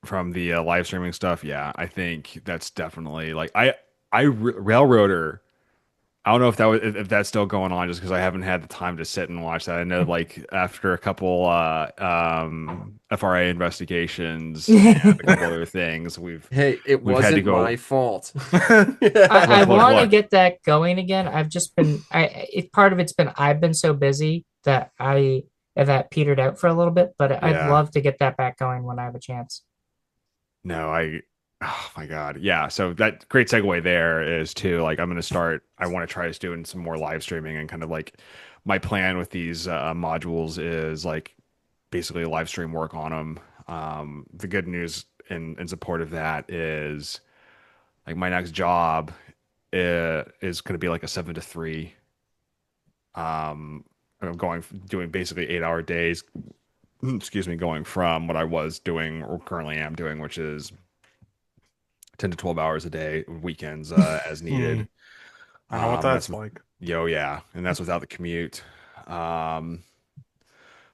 From the live streaming stuff, yeah, I think that's definitely like Railroader. I don't know if if that's still going on just because I haven't had the time to sit and watch that. I know like after a couple FRA investigations and a couple other things, Hey, it we've had to wasn't my go fault. I look, look, want to look. get that going again. I've just been part of it's been I've been so busy that I that petered out for a little bit, but I'd Yeah. love to get that back going when I have a chance. No, Oh my God. Yeah. So that great segue there is to like, I'm going to start, I want to try doing some more live streaming and kind of like my plan with these modules is like basically live stream work on them. The good news in support of that is like my next job is going to be like a 7 to 3. I'm going doing basically 8 hour days, excuse me, going from what I was doing or currently am doing, which is 10 to 12 hours a day, weekends as Hmm. needed. I know what And that's that's with, like. yo, yeah. And that's without the commute. Um,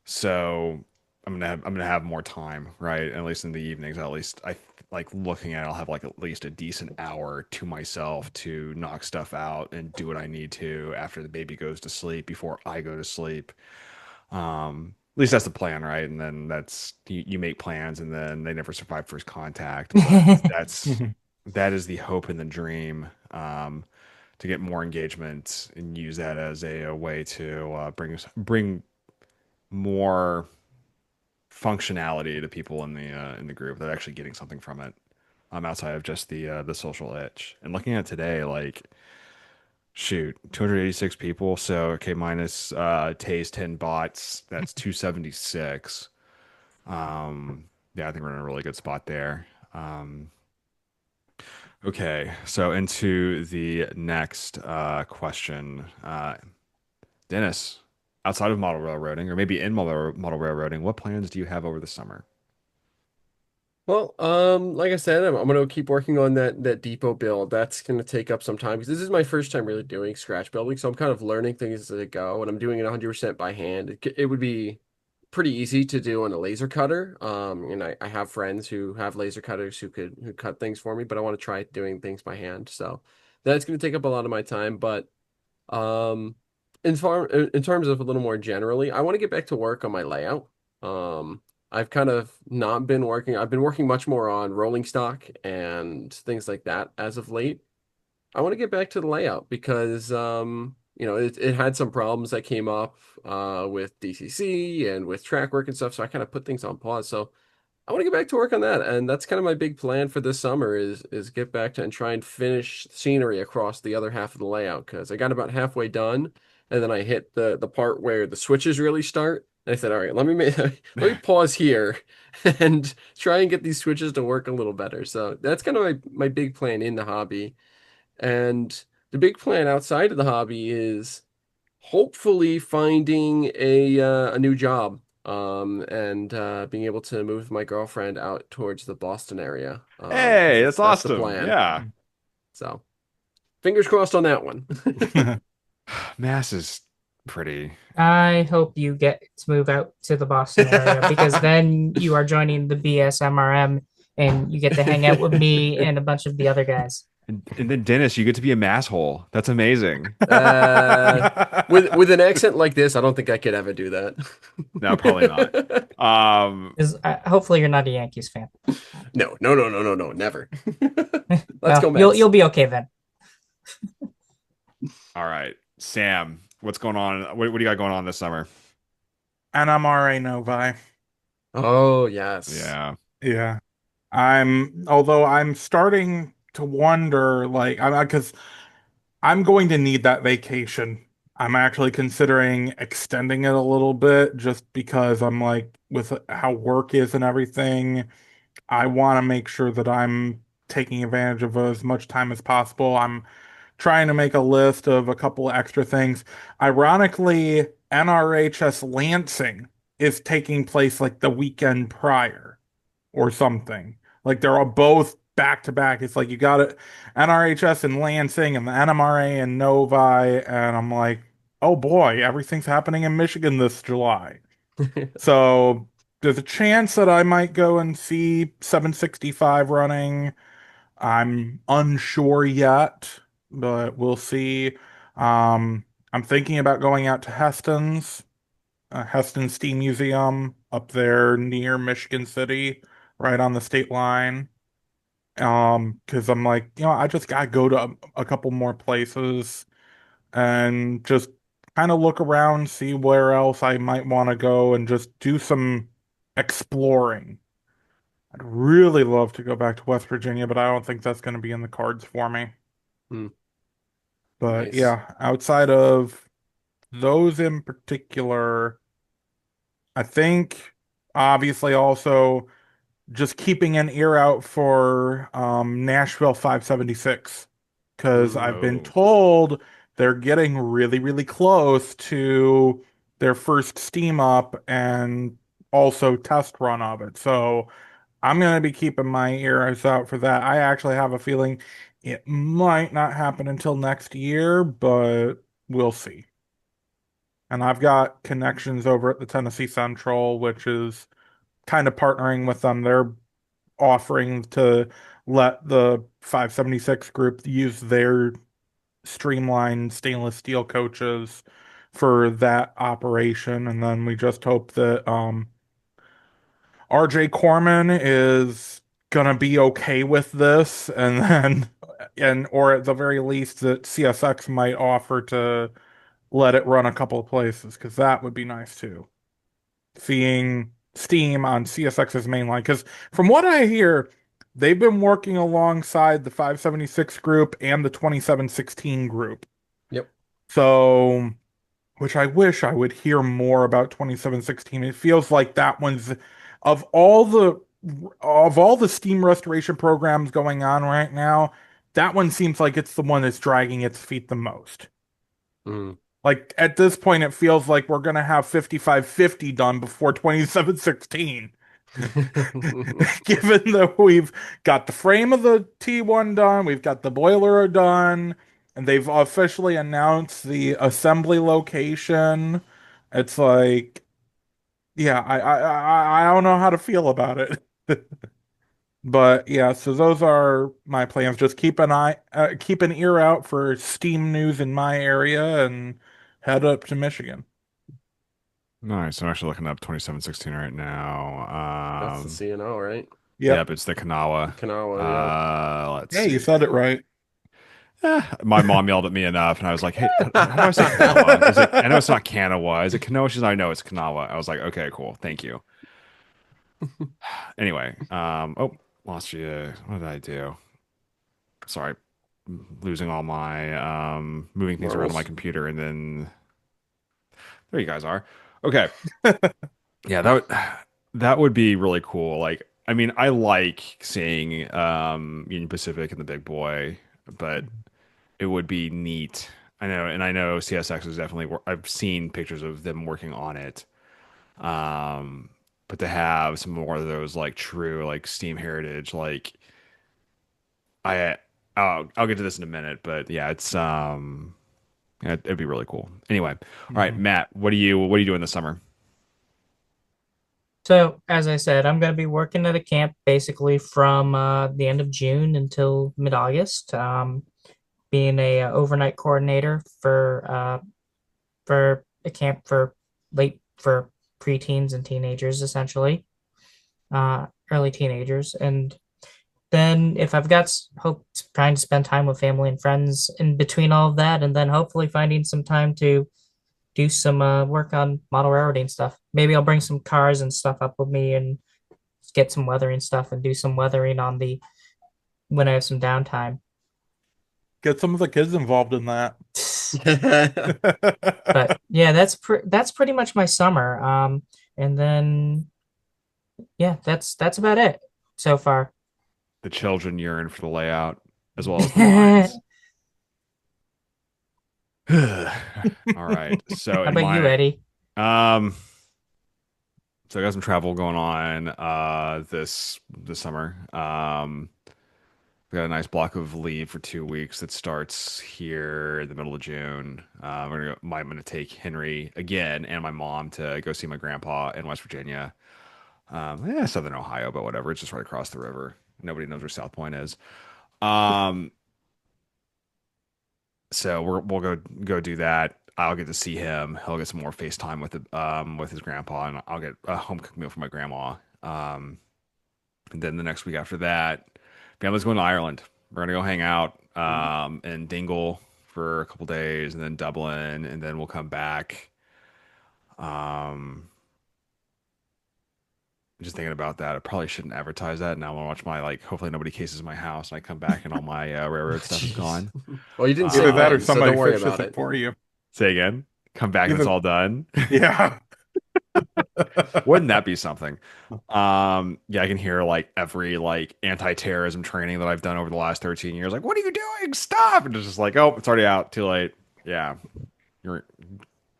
so I'm gonna have more time, right? At least in the evenings, at least I like looking at it, I'll have like at least a decent hour to myself to knock stuff out and do what I need to after the baby goes to sleep, before I go to sleep. At least that's the plan, right? And then that's you make plans and then they never survive first contact. But that is the hope and the dream, to get more engagement and use that as a way to bring more functionality to people in the group that are actually getting something from it, outside of just the social itch. And looking at today, like shoot, 286 people. So okay, minus Tay's 10 bots, that's 276. Yeah, I think we're in a really good spot there. Okay, so into the next question. Dennis, outside of model railroading, or maybe in model railroading, what plans do you have over the summer? Well, like I said, I'm gonna keep working on that depot build. That's gonna take up some time because this is my first time really doing scratch building, so I'm kind of learning things as I go, and I'm doing it 100% by hand. It would be pretty easy to do on a laser cutter. And I have friends who have laser cutters who cut things for me, but I want to try doing things by hand. So that's gonna take up a lot of my time. But um, in terms of a little more generally, I want to get back to work on my layout. I've kind of not been working. I've been working much more on rolling stock and things like that as of late. I want to get back to the layout because it had some problems that came up with DCC and with track work and stuff. So I kind of put things on pause. So I want to get back to work on that, and that's kind of my big plan for this summer is get back to and try and finish scenery across the other half of the layout because I got about halfway done, and then I hit the part where the switches really start. And I said, all right, let me pause here and try and get these switches to work a little better. So that's kind of my big plan in the hobby. And the big plan outside of the hobby is hopefully finding a new job and being able to move my girlfriend out towards the Boston area because Hey, that's that's the awesome. plan. Yeah. So fingers crossed on that one. Mass is pretty. I hope you get to move out to the Boston area because then you are joining the BSMRM and you get to hang out with me and a bunch of the other guys. And then Dennis, you get to be a masshole. That's amazing. uh, with an accent like this, I don't think I could ever do No, probably not. that. Is hopefully you're not a Yankees fan. No, no, no, no, no, no, never. Let's Well, go you'll Mets. be okay then. All right, Sam, what's going on? What do you got going on this summer? NMRA Novi. Oh yes. Yeah. Yeah. Although I'm starting to wonder, like, because I'm going to need that vacation. I'm actually considering extending it a little bit just because I'm like, with how work is and everything, I want to make sure that I'm taking advantage of as much time as possible. I'm trying to make a list of a couple extra things. Ironically, NRHS Lansing is taking place like the weekend prior or something. Like they're all both back to back. It's like you got it, NRHS and Lansing and the NMRA and Novi, and I'm like, oh boy, everything's happening in Michigan this July. So there's a chance that I might go and see 765 running. I'm unsure yet, but we'll see. I'm thinking about going out to Heston's, Heston Steam Museum up there near Michigan City, right on the state line. Because I'm like, I just gotta go to a couple more places and just kind of look around, see where else I might want to go and just do some exploring. I'd really love to go back to West Virginia, but I don't think that's going to be in the cards for me. Hmm, But nice. yeah, outside of those in particular, I think obviously also just keeping an ear out for Nashville 576 because Mm, I've been Oh, told they're getting really, really close to their first Steam up and also test run of it. So I'm going to be keeping my ears out for that. I actually have a feeling it might not happen until next year, but we'll see. And I've got connections over at the Tennessee Central, which is kind of partnering with them. They're offering to let the 576 group use their streamlined stainless steel coaches for that operation. And then we just hope that RJ Corman is gonna be okay with this, and then and or at the very least that CSX might offer to let it run a couple of places because that would be nice too. Seeing Steam on CSX's main line because from what I hear, they've been working alongside the 576 group and the 2716 group. yep. So, which I wish I would hear more about 2716. It feels like that one's of all the of all the Steam restoration programs going on right now, that one seems like it's the one that's dragging its feet the most. Mm. Like at this point, it feels like we're gonna have 5550 done before 2716. Given that we've got the frame of the T1 done, we've got the boiler done, and they've officially announced the assembly location. It's like, yeah, I don't know how to feel about it. But yeah, so those are my plans. Just keep an ear out for Steam news in my area and head up to Michigan. nice. I'm actually looking up 2716 right now. That's the CNO, right? Yep. Yep, it's the Kanawha. Kanawha, yeah. Let's Hey, you see. said it right. My mom yelled at me enough, and I was like, "Hey, how do I say Kanawha? Is it? I know it's not Kanawha. Is it Kanoa?" She's like, "I know it's Kanawha." I was like, "Okay, cool, thank you." Anyway, oh, lost you. What did I do? Sorry, losing all my moving things around on my Marbles. computer, and then there you guys are. Okay, yeah, that would be really cool. Like, I mean, I like seeing Union Pacific and the Big Boy, but it would be neat. I know, and I know CSX is definitely. I've seen pictures of them working on it. Um, but to have some more of those like true like Steam heritage, like I, I'll get to this in a minute, but yeah, yeah, it'd be really cool. Anyway, all right, Mhm. Matt, what are you doing this summer? So, as I said, I'm going to be working at a camp basically from the end of June until mid-August, being a overnight coordinator for a camp for preteens and teenagers, essentially, early teenagers. And then if I've got hope trying to spend time with family and friends in between all of that, and then hopefully finding some time to do some work on model railroading stuff. Maybe I'll bring some cars and stuff up with me and get some weathering stuff and do some weathering on the when I have some downtime. Get some of the kids involved in that. But yeah, that's pretty much my summer. And then yeah, that's about it so far. The children yearn for the layout as well as the How minds. All right, so in about you, my Eddie? um. So I got some travel going on this summer. We got a nice block of leave for 2 weeks that starts here in the middle of June. I'm gonna take Henry again and my mom to go see my grandpa in West Virginia. Yeah, Southern Ohio, but whatever. It's just right across the river. Nobody knows where South Point is. Um, so we'll go do that. I'll get to see him. He'll get some more FaceTime with his grandpa, and I'll get a home cooked meal for my grandma. And then the next week after that, family's going to Ireland. We're gonna go hang out in Dingle for a couple days, and then Dublin, and then we'll come back. Um, just thinking about that. I probably shouldn't advertise that. Now I'm gonna watch my like. Hopefully nobody cases my house, and I come back and all my railroad stuff is Jeez. gone. Well, you didn't say Either that or when, so somebody don't worry fixes about it it. for you. Say again. Come back and it's Either, all done. yeah. Wouldn't that be something? Yeah, I can hear like every like anti-terrorism training that I've done over the last 13 years. Like, what are you doing? Stop! And it's just like, oh, it's already out. Too late. Yeah, you're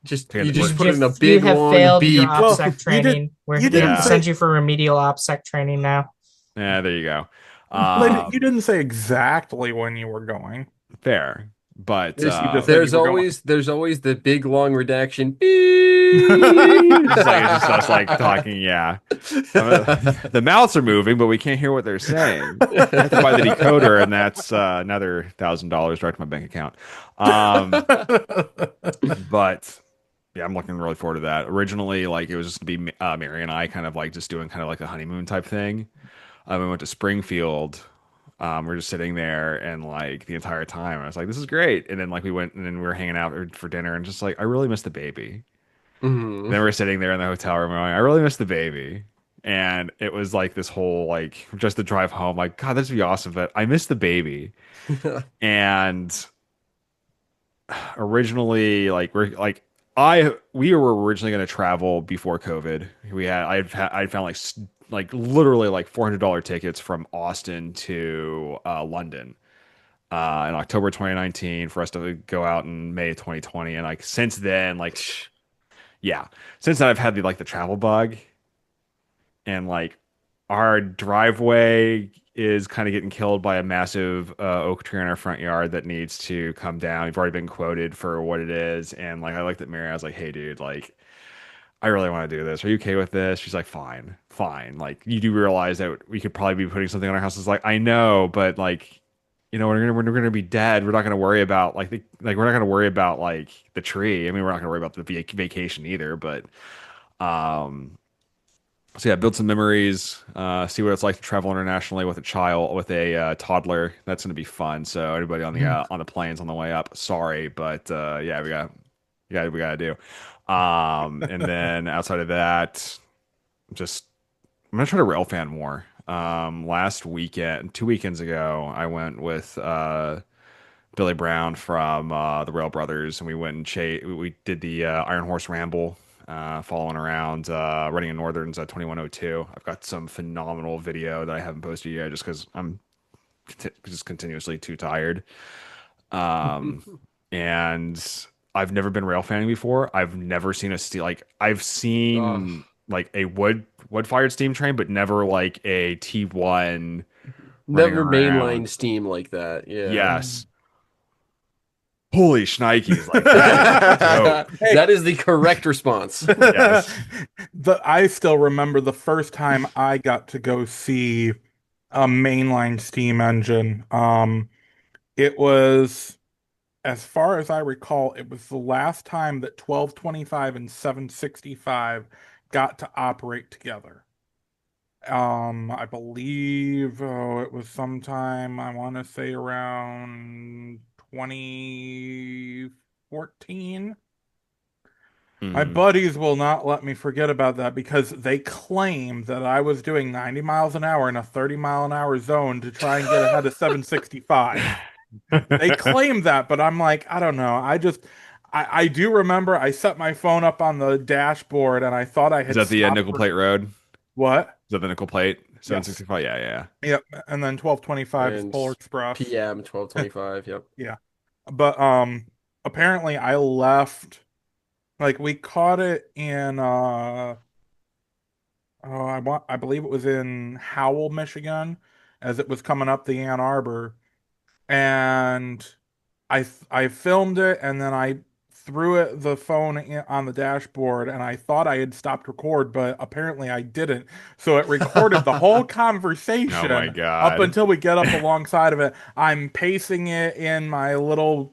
Just taking you the just word. put in a You big have long failed your beep. Well, OPSEC you did. training. We're You gonna have didn't to Yeah. send say. you for remedial OPSEC training now. Yeah, there you go. But you didn't say exactly when you were going. Fair, but You just said you were going. There's always the big long redaction. it's just us like talking. Yeah, the mouths are moving, but we can't hear what they're saying. I have to buy the decoder, and that's another $1,000 direct to my bank account. But yeah, I'm looking really forward to that. Originally, like it was just to be Mary and I kind of like just doing kind of like a honeymoon type thing. We went to Springfield. We were just sitting there and like the entire time I was like, this is great. And then like we went and then we were hanging out for dinner and just like, I really miss the baby. And Mhm. then we're sitting there in the hotel room going, I really miss the baby. And it was like this whole like just the drive home, like, God, this would be awesome, but I miss the baby. And originally like we were originally going to travel before COVID. I'd found like literally like $400 tickets from Austin to London in October 2019 for us to go out in May 2020. And like since then, like yeah, since then I've had the travel bug, and like our driveway is kind of getting killed by a massive oak tree in our front yard that needs to come down. We've already been quoted for what it is, and like I looked at Mary, I was like, "Hey, dude, like I really want to do this. Are you okay with this?" She's like, "Fine, fine." Like you do realize that we could probably be putting something on our house. It's like I know, but like we're gonna be dead. We're not gonna worry about we're not gonna worry about like the tree. I mean, we're not gonna worry about the vacation either, but um. So yeah, build some memories. See what it's like to travel internationally with a child, with a toddler. That's gonna be fun. So anybody on the planes on the way up, sorry, but yeah, we gotta do. And then outside of that, just I'm gonna try to rail fan more. Last weekend, 2 weekends ago, I went with Billy Brown from the Rail Brothers, and we went and we did the Iron Horse Ramble, following around, running in Northern's 2102. I've got some phenomenal video that I haven't posted yet, just because I'm just continuously too tired. Um, and I've never been rail fanning before. I've never seen a steel like I've Ugh. seen like a wood fired steam train, but never like a T1 running Never mainline around. steam like that. Yeah. Yes. Holy shnikes, like that is dope. Hey, That is the correct response. Yes. I still remember the first time I got to go see a mainline steam engine. It was, as far as I recall, it was the last time that 1225 and 765 got to operate together. I believe it was sometime, I want to say around 2014. My Mhm. buddies will not let me forget about that because they claimed that I was doing 90 miles an hour in a 30-mile-an-hour zone to try and get ahead of 765. They claim that, but I'm like, I don't know. I do remember I set my phone up on the dashboard and I thought I Is had that the stopped nickel for plate road? Is what? that the nickel plate? Yes. 765? Yeah, yeah. Yep. And then 1225 is And Polar Express. PM 1225. Yep. Yeah. But apparently I left, like, we caught it in oh, I believe it was in Howell, Michigan, as it was coming up the Ann Arbor, and I filmed it, and then I threw the phone on the dashboard, and I thought I had stopped record, but apparently I didn't. So it recorded the whole Oh my conversation up God. until we get up alongside of it. I'm pacing it in my little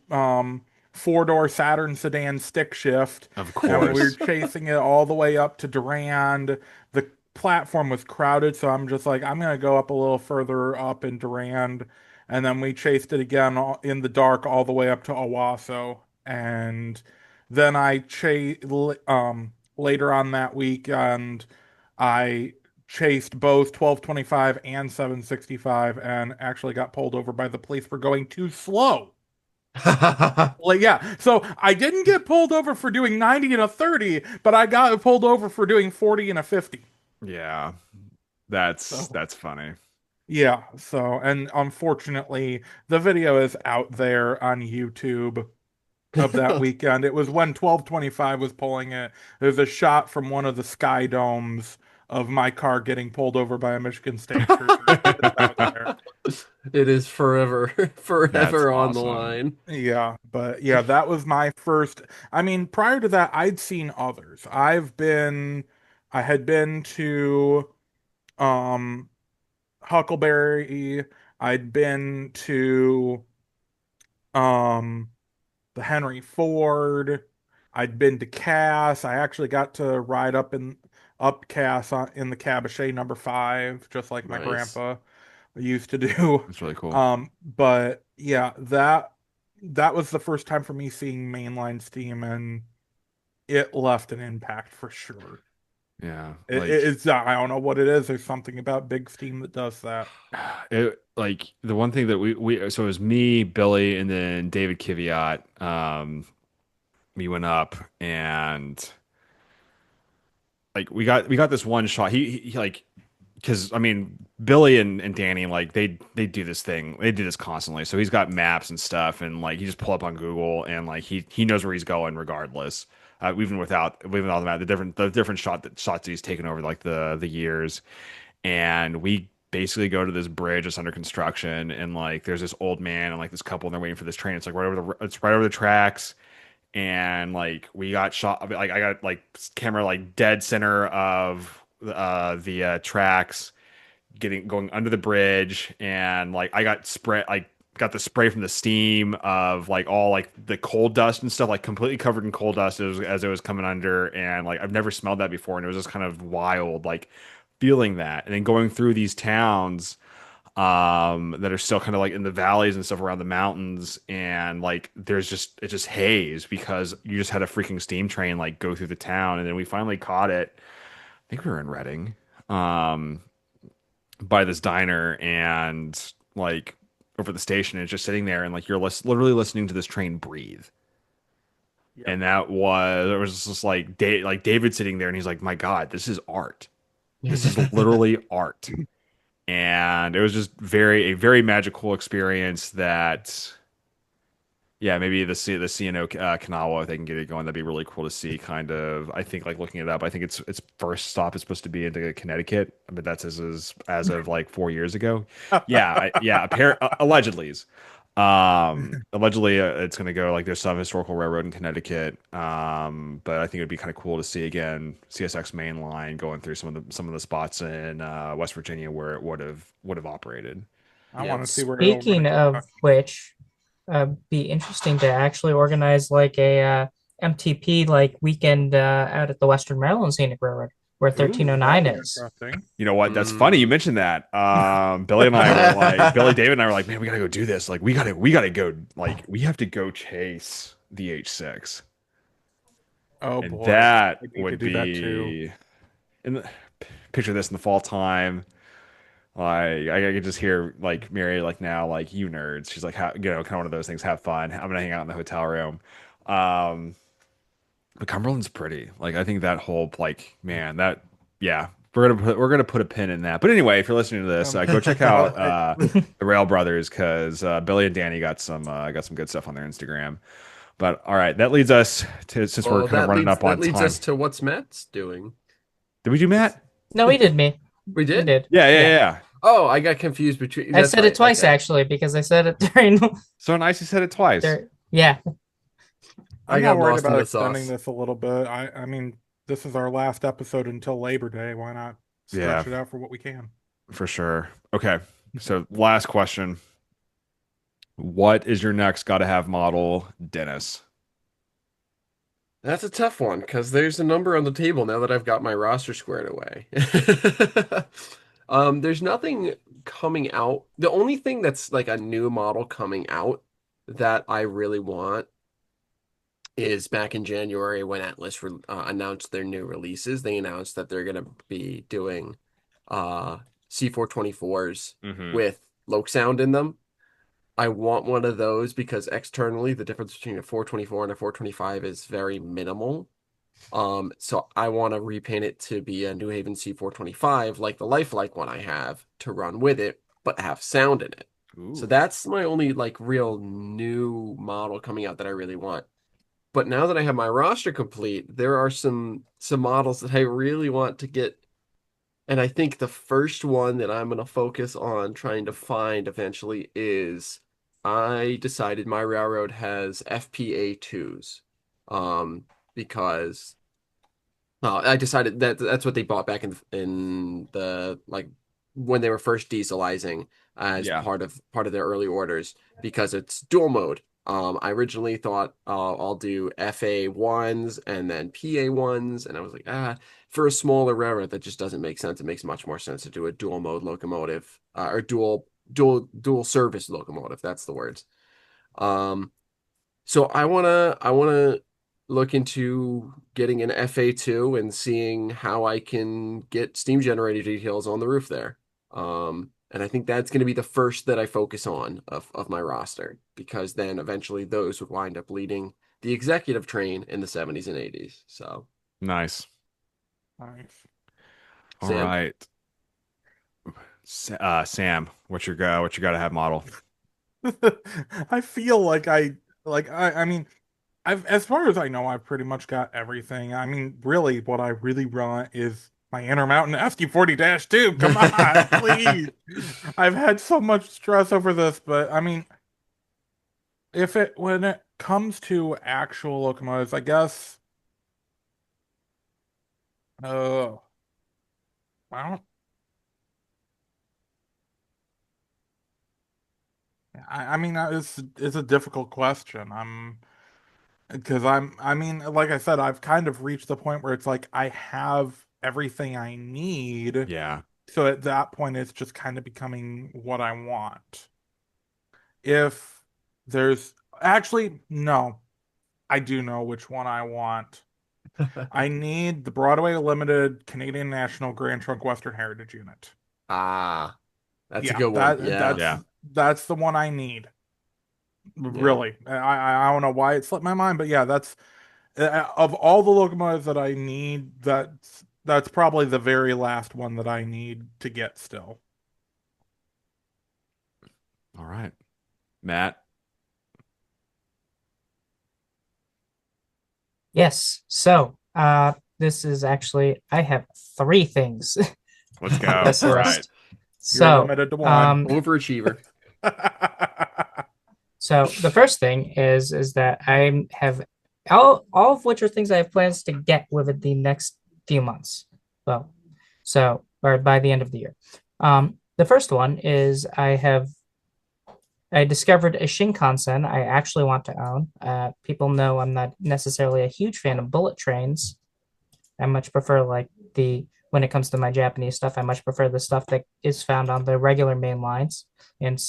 four-door Saturn sedan stick shift, Of and we were course. chasing it all the way up to Durand. The platform was crowded, so I'm just like, I'm gonna go up a little further up in Durand, and then we chased it again in the dark all the way up to Owasso, and then I chased later on that weekend. I chased both 1225 and 765 and actually got pulled over by the police for going too slow. Like, yeah. So I didn't get pulled over for doing 90 and a 30, but I got pulled over for doing 40 and a 50. Yeah, So, that's funny. yeah. So, and unfortunately, the video is out there on YouTube of that weekend. It was when 1225 was pulling it. There's a shot from one of the sky domes of my car getting pulled over by a Michigan State trooper. It's out there. It is forever, That's forever on the awesome. line. Yeah, but yeah, that was my first. I mean, prior to that, I'd seen others. I had been to um Huckleberry. I'd been to um the Henry Ford. I'd been to Cass. I actually got to ride up Cass in the Cabochon #5, just like my Nice. grandpa used to do. That's really cool. But yeah, that was the first time for me seeing mainline steam, and it left an impact for sure. Yeah, It's I don't know what it is. There's something about big steam that does that. like the one thing that we so it was me, Billy, and then David Kiviat. We went up and like we got this one shot. He like because I mean Billy and Danny like they do this thing. They do this constantly. So he's got maps and stuff, and like he just pull up on Google and like he knows where he's going regardless. Even without the map, the different shots he's taken over like the years, and we basically go to this bridge that's under construction, and like there's this old man and like this couple, and they're waiting for this train. It's right over the tracks, and like we got shot. Like I got like camera like dead center of the tracks, going under the bridge, and like I got spray like got the spray from the steam of like all like the coal dust and stuff, like completely covered in coal dust as it was coming under, and like I've never smelled that before, and it was just kind of wild, like feeling that, and then going through these towns that are still kind of like in the valleys and stuff around the mountains, and like it's just haze because you just had a freaking steam train like go through the town, and then we finally caught it. I think we were in Reading, um by this diner, and like over the station, and it's just sitting there, and like you're literally listening to this train breathe. Yep. And it was just like David sitting there, and he's like, my God, this is art. This is literally art. And it was just a very magical experience that, yeah, maybe the CNO Kanawha, if they can get it going, that'd be really cool to see. Kind of, I think, like looking it up, I think its first stop is supposed to be into Connecticut, but that's as of like 4 years ago. Yeah, allegedly. Allegedly, it's going to go like there's some historical railroad in Connecticut. But I think it'd be kind of cool to see again CSX main line going through some of the spots in West Virginia where it would have operated. I Yeah. want to see where it'll Speaking run. of which, be interesting to actually organize like a MTP like weekend out at the Western Maryland Scenic Railroad where Ooh, 1309 That'd be is. interesting. You know what? That's funny you mentioned that. Billy, David, and I were like, man, we gotta go do this. Like, we gotta go. Like, we have to go chase the H6, Oh and boy, that I need to would do that too. be. In the picture this in the fall time. Like, I could just hear like Mary like now like you nerds. She's like, kind of one of those things. Have fun. I'm gonna hang out in the hotel room. Um, but Cumberland's pretty. Like I think that whole like man that yeah we're gonna put a pin in that. But anyway, if you're listening to this, go check out the Rail Brothers because Billy and Danny got some good stuff on their Instagram. But all right, that leads us to since we're Well, kind of running up on that leads time. us to what's Matt's doing. Did we do Matt? No, he did me. We He did? did. Yeah. Oh, I got confused between. I That's said right. it twice Okay. actually because I said it during So nice you said it twice. yeah. I I'm got not worried lost in about the extending sauce. this a little bit. I mean, this is our last episode until Labor Day. Why not Yeah, stretch it out for what we can? for sure. Okay, so last question. What is your next gotta have model, Dennis? That's a tough one because there's a number on the table now that I've got my roster squared away. There's nothing coming out. The only thing that's like a new model coming out that I really want is back in January when Atlas announced their new releases. They announced that they're going to be doing C424s Mm-hmm. with Loke sound in them. I want one of those because externally the difference between a 424 and a 425 is very minimal. So I want to repaint it to be a New Haven C425, like the lifelike one I have, to run with it, but have sound in it. So Ooh. that's my only like real new model coming out that I really want. But now that I have my roster complete, there are some models that I really want to get. And I think the first one that I'm going to focus on trying to find eventually is I decided my railroad has FPA2s. Because I decided that that's what they bought back in the like when they were first dieselizing as Yeah. part of their early orders because it's dual mode. I originally thought I'll do FA1s and then PA1s, and I was like, for a smaller railroad that just doesn't make sense. It makes much more sense to do a dual mode locomotive or dual service locomotive. That's the words. Um, so I wanna look into getting an FA2 and seeing how I can get steam generator details on the roof there. And I think that's going to be the first that I focus on of my roster because then eventually those would wind up leading the executive train in the 70s and 80s. So, Nice. Nice. All Sam. right. Sam, what's your go? What you got to have model? I feel like I mean, as far as I know, I've pretty much got everything. I mean, really, what I really want is my Intermountain FD40-2. Come on, please. I've had so much stress over this, but I mean, when it comes to actual locomotives, I guess, oh, well, I mean, it's a difficult question. I mean, like I said, I've kind of reached the point where it's like I have everything I need. Yeah. So at that point, it's just kind of becoming what I want. If there's actually, no, I do know which one I want. I need the Broadway Limited Canadian National Grand Trunk Western Heritage Unit. That's a Yeah, good one. Yeah. Yeah. that's the one I need. Yeah. Really, I don't know why it slipped my mind, but yeah, that's of all the locomotives that I need, that's probably the very last one that I need to get still. All right. Matt. Yes. So, this is actually I have three things Let's go. on this All list. right. You're So, limited to one. Overachiever. so the first thing is that I have all of which are things I have plans to get within the next few months. Well, so or by the end of the year. The first one is I discovered a Shinkansen I actually want to own. People know I'm not necessarily a huge fan of bullet trains. I much prefer when it comes to my Japanese stuff, I much prefer the stuff that is found on the regular main lines and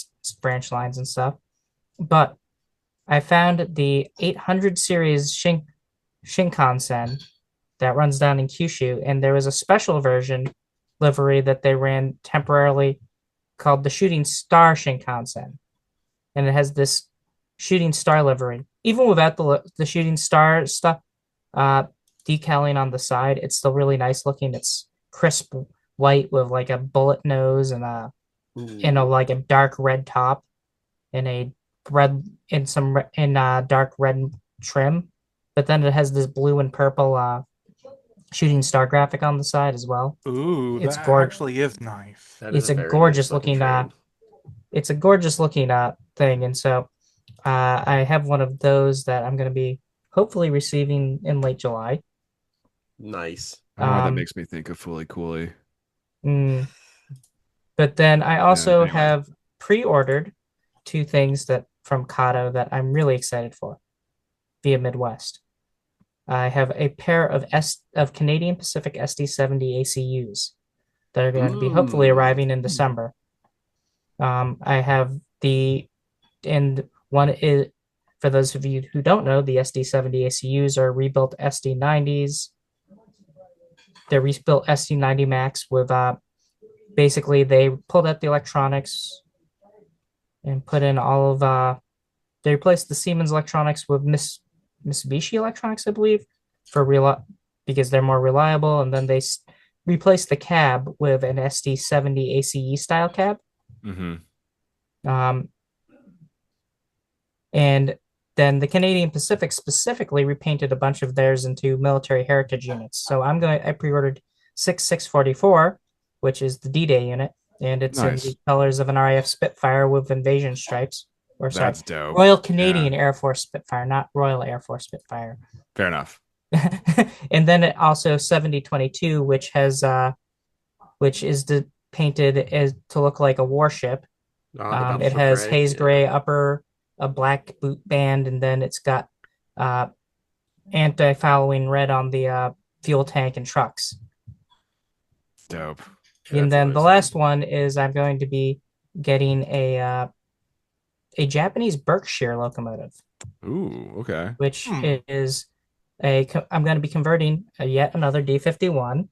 branch lines and stuff. But I found the 800 series Shinkansen that runs down in Kyushu, and there was a special version livery that they ran temporarily called the Shooting Star Shinkansen, and it has this shooting star livery. Even without the shooting star stuff decaling on the side, it's still really nice looking. It's crisp white with like a bullet nose and a like a dark red top and a red in dark red trim. But then it has this blue and purple shooting star graphic on the side as well. Ooh, It's that gorgeous. actually is nice. That It's is a very gorgeous nice looking train. it's a gorgeous looking thing, and so I have one of those that I'm going to be hopefully receiving in late July. Nice. Oh, that Um, makes me think of Fully Cooley. But then I also anyway. have pre-ordered two things that from Kato that I'm really excited for via Midwest. I have a pair of Canadian Pacific SD70 ACUs that are going to be hopefully arriving in December. I have and one is, for those of you who don't know, the SD70 ACUs are rebuilt SD90s. They're rebuilt SD90 Max with basically they pulled out the electronics and put in all of they replaced the Siemens electronics with Mitsubishi electronics, I believe, for real because they're more reliable, and then they replaced the cab with an SD70 ACE style cab. Mm-hmm. Um, and then the Canadian Pacific specifically repainted a bunch of theirs into military heritage units. So I pre-ordered 6644, which is the D-Day unit, and it's in the Nice. colors of an RAF Spitfire with invasion stripes. Or sorry, That's dope. Royal Yeah. Canadian Air Force Spitfire, not Royal Air Force Spitfire. Fair enough. And then it also 7022, which is painted as to look like a warship. The It Battleship has Gray. haze Yeah. gray upper, a black boot band, and then it's got anti-fouling red on the fuel tank and trucks. Dope. And That's then the always last one is I'm going to be getting a Japanese Berkshire locomotive, Ooh, okay. which Hmm. is I'm going to be converting yet another D51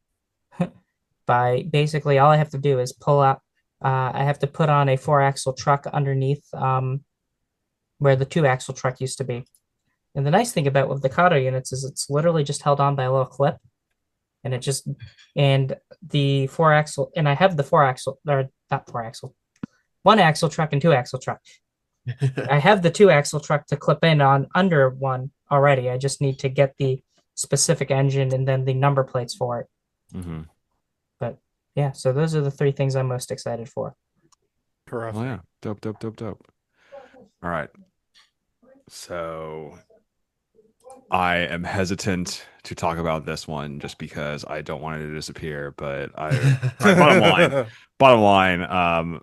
by basically all I have to do is pull out. I have to put on a 4-axle truck underneath where the 2-axle truck used to be. And the nice thing about with the Kato units is it's literally just held on by a little clip, and the 4-axle, and I have the 4-axle, or not 4-axle, 1-axle truck and 2-axle truck. I have the 2-axle truck to clip in on under one already. I just need to get the specific engine and then the number plates for it. Mm-hmm. But yeah, so those are the 3 things I'm most excited for. Oh yeah. Dope, dope, dope, dope. All right. So I am hesitant to talk about this one just because I don't want it to disappear, but all right, bottom line,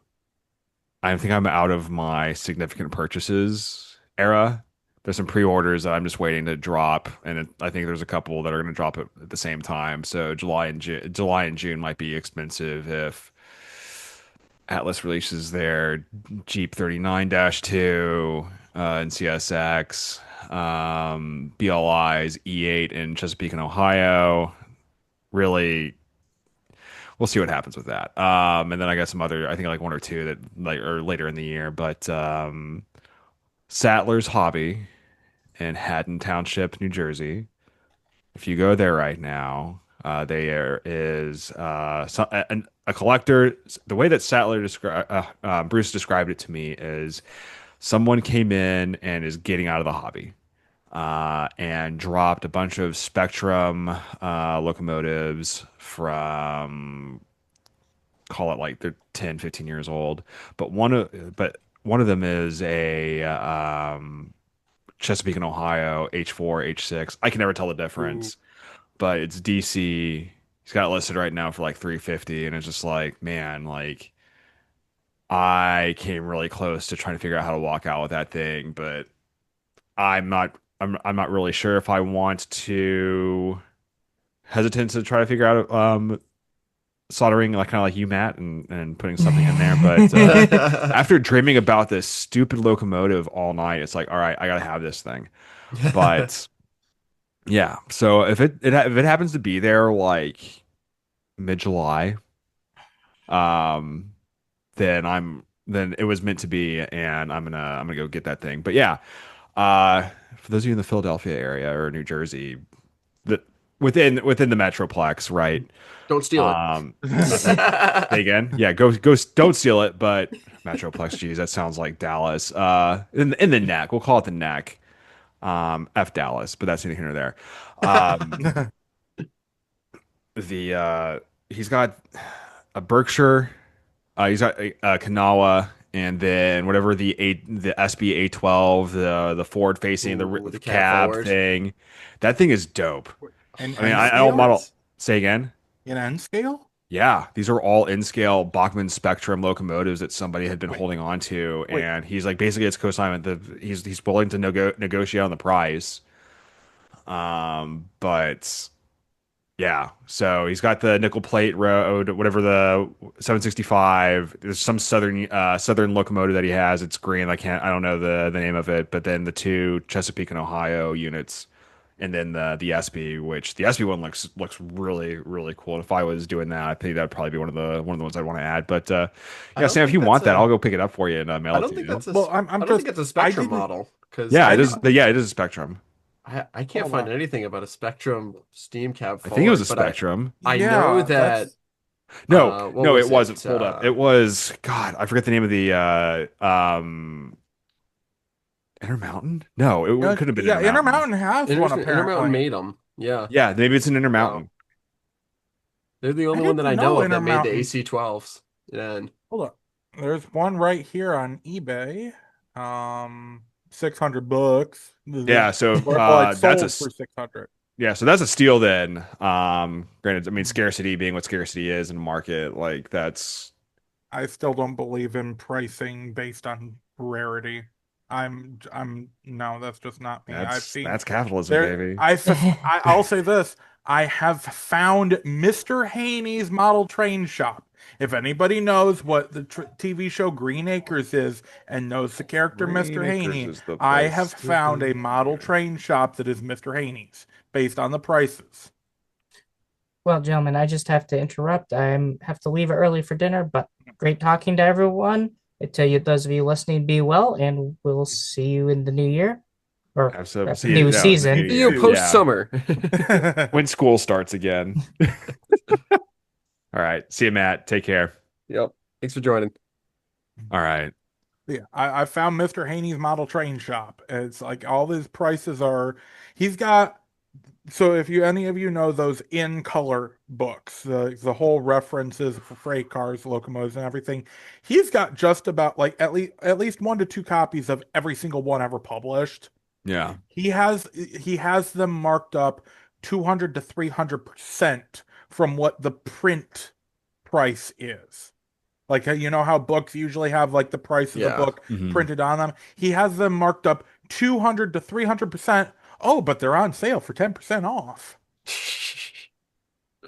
I think I'm out of my significant purchases era. There's some pre-orders that I'm just waiting to drop, and I think there's a couple that are going to drop at the same time. So July and June might be expensive if Atlas releases their Jeep 39-2 and CSX, BLI's E8 in Chesapeake and Ohio. Really, we'll see what happens with that. And then I got some other, I think like one or two that like are later in the year. But Sattler's Hobby in Haddon Township, New Jersey. If you go there right now, there is a collector. The way that Bruce described it to me is someone came in and is getting out of the hobby and dropped a bunch of Spectrum locomotives from call it like they're 10, 15 years old. But one of them is a Chesapeake and Ohio H4, H6. I can never tell the difference, but it's DC. He's got it listed right now for like 350, and it's just like, man, like I came really close to trying to figure out how to walk out with that thing, but I'm not really sure if I want to hesitant to try to figure out soldering like kind of like you, Matt, and putting something in there. But after dreaming about this stupid locomotive all night, it's like, all right, I gotta have this thing. But yeah, so if it happens to be there like mid-July, um, then it was meant to be, and I'm gonna go get that thing. But yeah, for those of you in the Philadelphia area or New Jersey, the within the Metroplex, right? Don't steal it. Say again, yeah, go, don't steal it. But Metroplex, geez, that sounds like Dallas. In the neck, we'll call it the neck. F Dallas, but that's neither here nor there. Um, he's got a Berkshire, he's got a Kanawha, and then whatever the SB 812, the forward facing Ooh, the the cab cab forward. thing. That thing is dope. And I mean, N I don't scale? model. Say again. In N scale? Yeah, these are all in scale Bachmann Spectrum locomotives that somebody had been Wait. holding on to, Wait. and he's like basically it's co-signment. He's willing to negotiate on the price. But yeah, so he's got the nickel plate road, whatever the 765. There's some southern locomotive that he has. It's green. I don't know the name of it. But then the two Chesapeake and Ohio units and then the SB, which the SB one looks really really cool. And if I was doing that, I think that'd probably be one of the ones I'd want to add. But I yeah, don't Sam, if think you that's want that, a. I'll go pick it up for you and mail I it don't to think you. that's a. Well, I I'm don't just think it's a I Spectrum didn't. model because Yeah, I it is. didn't. Yeah, it is a Spectrum. I can't Hold find on. anything about a Spectrum Steam Cab I think it was a forward, but Spectrum. I know Yeah, that that's No, what no, it was wasn't. it? Hold up. It was God. I forget the name of the Intermountain. No, it could have been yeah. Intermountain. Intermountain has one Intermountain apparently. made them. Yeah. Yeah, maybe it's an So Intermountain. they're the I only one that I didn't know know of that made the Intermountain. AC-12s. And Hold up. There's one right here on eBay. 600 bucks. Yeah, so Well, it's that's sold for 600. yeah, so that's a steal then. Granted, I mean Mm. scarcity being what scarcity is in the market, like that's I still don't believe in pricing based on rarity. No, that's just not me. I've seen that's capitalism, there. baby. I'll say this. I have found Mr. Haney's model train shop. If anybody knows what the TV show Green Acres is and knows the character Green Mr. Acres Haney, is the I place have to found a be. model train shop that is Mr. Haney's based on the prices. Well, gentlemen, I just have to interrupt. Have to leave early for dinner, but great talking to everyone. I tell you, those of you listening, be well, and we'll see you in the new year or Absolutely. See you, new no, season. see you yeah. post summer. When school starts again. All right. See you, Matt. Take care. Yep. Thanks for joining. All right. Yeah, I found Mr. Haney's model train shop. It's like all his prices are. He's got. So if any of you know those in color books, the whole references for freight cars, locomotives, and everything, he's got just about like at least 1 to 2 copies of every single one ever published. Yeah. He has them marked up 200 to 300% from what the print price is. Like you know how books usually have like the price of the Yeah. book Mhm. printed on them. He has them marked up 200 to 300%. Oh, but they're on sale for 10% off.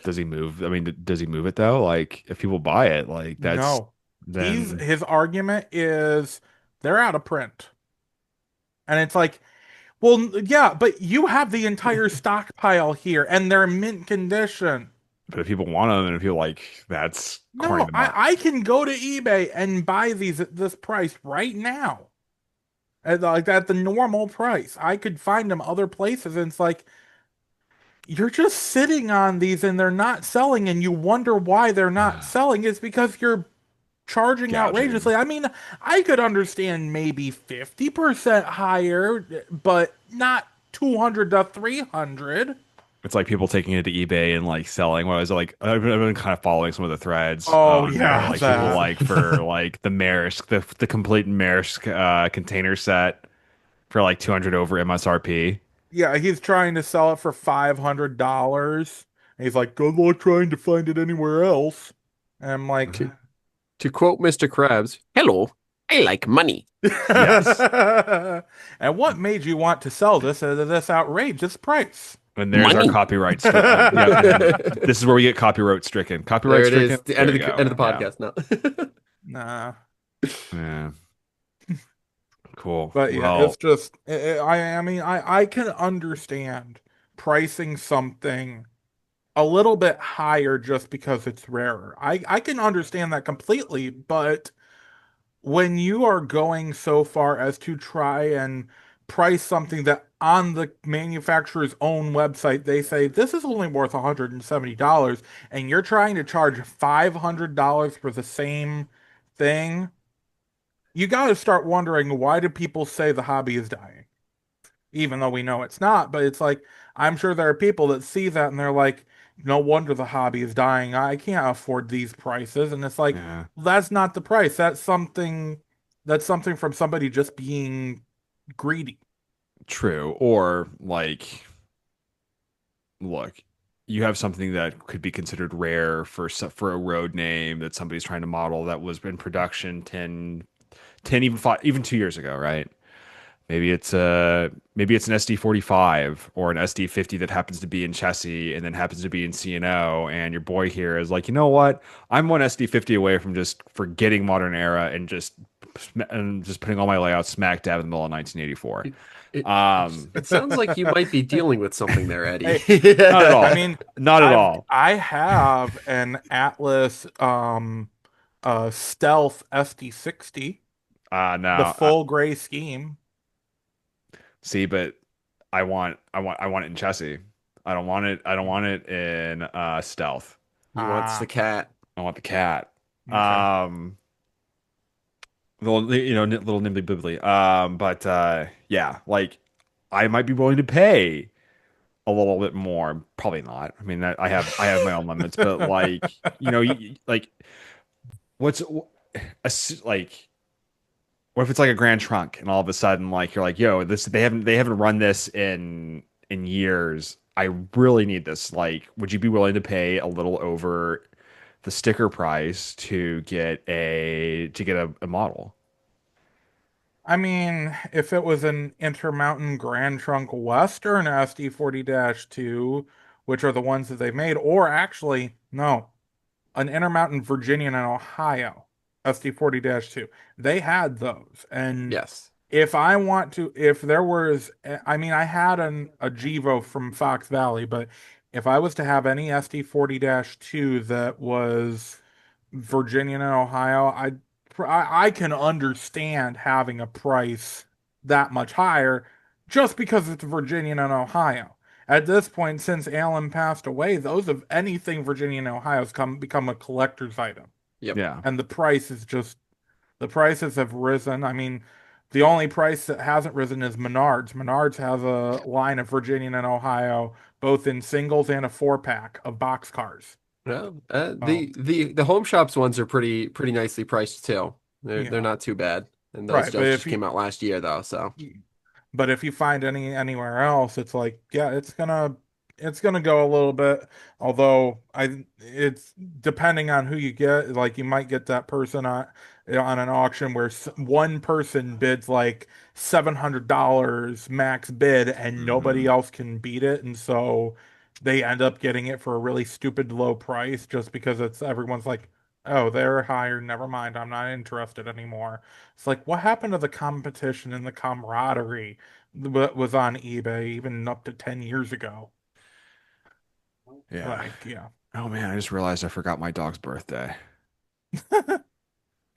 Does he move? I mean, does he move it though? Like, if people buy it, like that's No. then His argument is they're out of print. And it's like, well, yeah, but you have the entire stockpile here and they're mint condition. but if people want them and if people like that's corny No, the market. I can go to eBay and buy these at this price right now. At the normal price. I could find them other places, and it's like you're just sitting on these and they're not selling, and you wonder why they're not selling. It's because you're charging Gouging. outrageously. I mean, I could understand maybe 50% higher, but not 200 to 300. It's like people taking it to eBay and like selling. What was it like? I've been kind of following some of the threads. Oh, on yeah, there, like that. people like for like the Maersk, the complete Maersk container set for like 200 over MSRP. Yeah, he's trying to sell it for $500. And he's like, good luck trying to find it anywhere else. And I'm like, To quote Mr. Krabs, "Hello, I like money." Yes. And what made you want to sell this at this outrageous price? And there's Money. our copyright. This is where we get copyright stricken. Copyright There it stricken. is. The end of There the you go. podcast now. Nah. Yeah. Cool. But yeah, Well, it's just I mean I can understand pricing something a little bit higher just because it's rarer. I can understand that completely, but when you are going so far as to try and price something that on the manufacturer's own website they say this is only worth $170 and you're trying to charge $500 for the same thing, you got to start wondering why do people say the hobby is dying? Even though we know it's not, but it's like I'm sure there are people that see that and they're like, no wonder the hobby is dying. I can't afford these prices. And it's like, yeah. that's not the price. That's something from somebody just being greedy. True. Or like, look, you have something that could be considered rare for a road name that somebody's trying to model that was in production 10 even 2 years ago, right? Maybe it's an SD45 or an SD50 that happens to be in chassis and then happens to be in C&O, and your boy here is like, you know what? I'm one SD50 away from just forgetting modern era and just and just putting all my layouts smack dab in the middle of 1984. It, Um, it sounds like you might be dealing with something there, Eddie. not at all. I mean, Not at all. I have an Atlas Stealth SD60, No. the full gray scheme. See, but I want it in Chessie. I don't want it. I don't want it in stealth. He wants the cat. I want the cat. Okay. Little little nimbly bibbly. But yeah, like I might be willing to pay a little bit more. Probably not. I mean, I have my own limits, but like like what's like. What if it's like a Grand Trunk and all of a sudden like you're like, yo, this they haven't run this in years. I really need this. Like, would you be willing to pay a little over the sticker price to get a model? I mean, if it was an Intermountain Grand Trunk Western SD40-2, which are the ones that they made, or actually, no, an Intermountain Virginia and Ohio SD40-2. They had those. And Yes. if there was, I mean, I had a Gevo from Fox Valley, but if I was to have any SD40-2 that was Virginia and Ohio, I can understand having a price that much higher just because it's Virginia and Ohio. At this point, since Alan passed away, those of anything Virginia and Ohio has become a collector's item. Yep. Yeah. And the prices have risen. I mean, the only price that hasn't risen is Menards. Menards has a line of Virginia and Ohio, both in singles and a 4-pack of boxcars. Yeah. The home shops ones are pretty nicely priced too. They're not too bad. And those just came out last year though, so. But if you find anywhere else, it's like, yeah, it's gonna go a little bit. Although it's depending on who you get. Like you might get that person on an auction where one person bids like $700 max bid, and nobody else can beat it, and so they end up getting it for a really stupid low price just because everyone's like, oh, they're higher. Never mind. I'm not interested anymore. It's like, what happened to the competition and the camaraderie that was on eBay even up to 10 years ago? Yeah. Like, yeah. Oh man, I just realized I forgot my dog's birthday.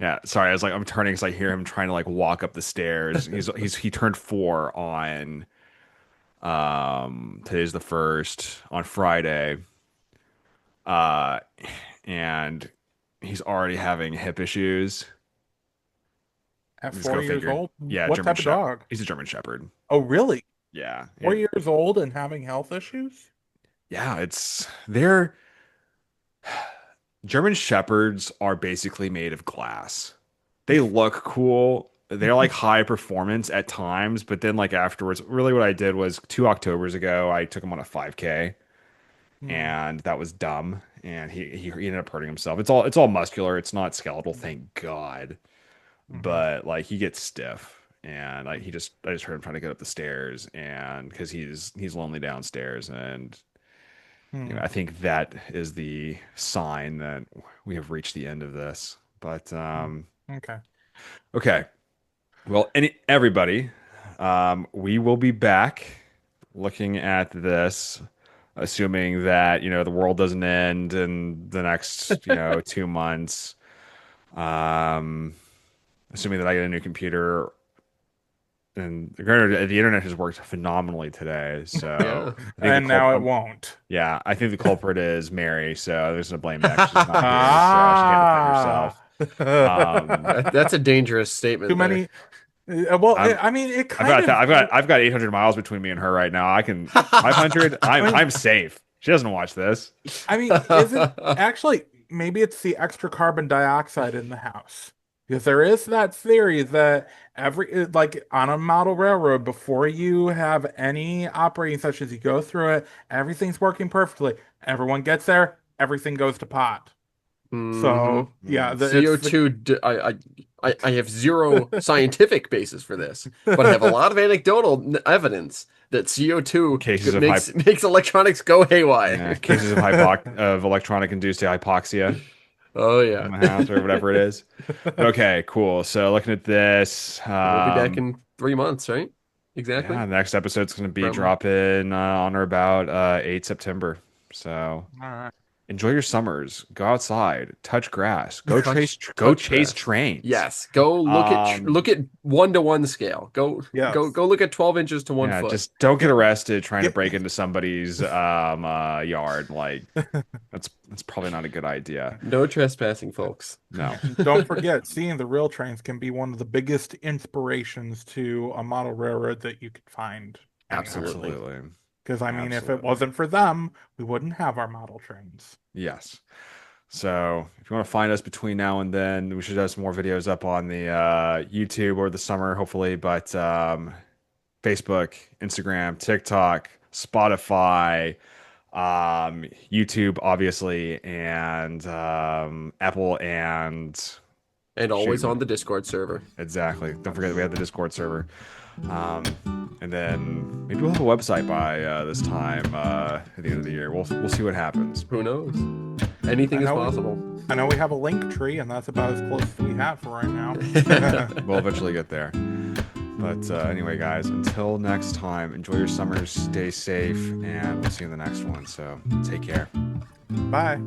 Yeah, sorry. I was like, I'm turning because I hear him trying to like walk up the stairs. He turned 4 on today's the 1st on Friday. And he's already having hip issues. At Just 4 go years figure. old? Yeah, What German type of dog? He's a German Shepherd. Oh, really? Yeah. 4 years old and having health issues? Yeah, they're German Shepherds are basically made of glass. They look cool. They're like high performance at times, but then like afterwards, really what I did was 2 Octobers ago, I took him on a 5K and that was dumb. And he ended up hurting himself. It's all muscular. It's not skeletal, thank God. But like he gets stiff, and I just heard him trying to get up the stairs, and because he's lonely downstairs, and I think that is the sign that we have reached the end of this. But okay. Well, everybody, we will be back looking at this, assuming that the world doesn't end in the next 2 months. Assuming that I get a new computer, and the internet has worked phenomenally today. So and now it won't. Yeah, I think the culprit is Mary. So there's no blame that she's not here, so she can't defend herself. That's a dangerous statement. Too many. Well, I mean, it kind of. I've got 800 miles between me and her right now. I can 500. I'm safe. She doesn't watch this. I mean, is it actually? Maybe it's the extra carbon dioxide in the house. Because there is that theory that like on a model railroad, before you have any operating sessions, you go through it, everything's working perfectly. Everyone gets there, everything goes to pot. So yeah, CO2. I have zero scientific basis for this, but I have a lot of anecdotal evidence that CO2 makes electronics go haywire. Yeah, cases of electronic induced hypoxia. Oh yeah. in the house or whatever it is. Okay, cool. So looking at this, We'll be back in 3 months, right? Exactly. yeah, the next episode's going to be From dropping on or about 8 September. So All right. enjoy your summers. Go outside, touch grass, go Touch- chase grass. trains. Yes, go look at 1-to-1 scale. Go Yes. go look at 12 inches to 1 Yeah, foot. just don't get arrested trying to Get- break into somebody's yard. Like that's probably not a good idea. No trespassing, folks. No. Don't forget, seeing the real trains can be one of the biggest inspirations to a model railroad that you could find. Absolutely. Absolutely. Because I mean, if it Absolutely. wasn't for them, we wouldn't have our model trains. Yes. So if you want to find us between now and then, we should have some more videos up on the YouTube over the summer, hopefully. But Facebook, Instagram, TikTok, Spotify, YouTube, obviously, and Apple and And always Shoot. on the Discord server. exactly. Don't forget that we have the Discord server. And then maybe we'll have a website by this time at the end of the year. We'll see what happens. Who knows? Anything I is know we- possible. I know we have a link tree, and that's about as close as we have for right now. We'll eventually get there. But anyway, guys, until next time, enjoy your summers, stay safe, and we'll see you in the next one. So take care. Bye.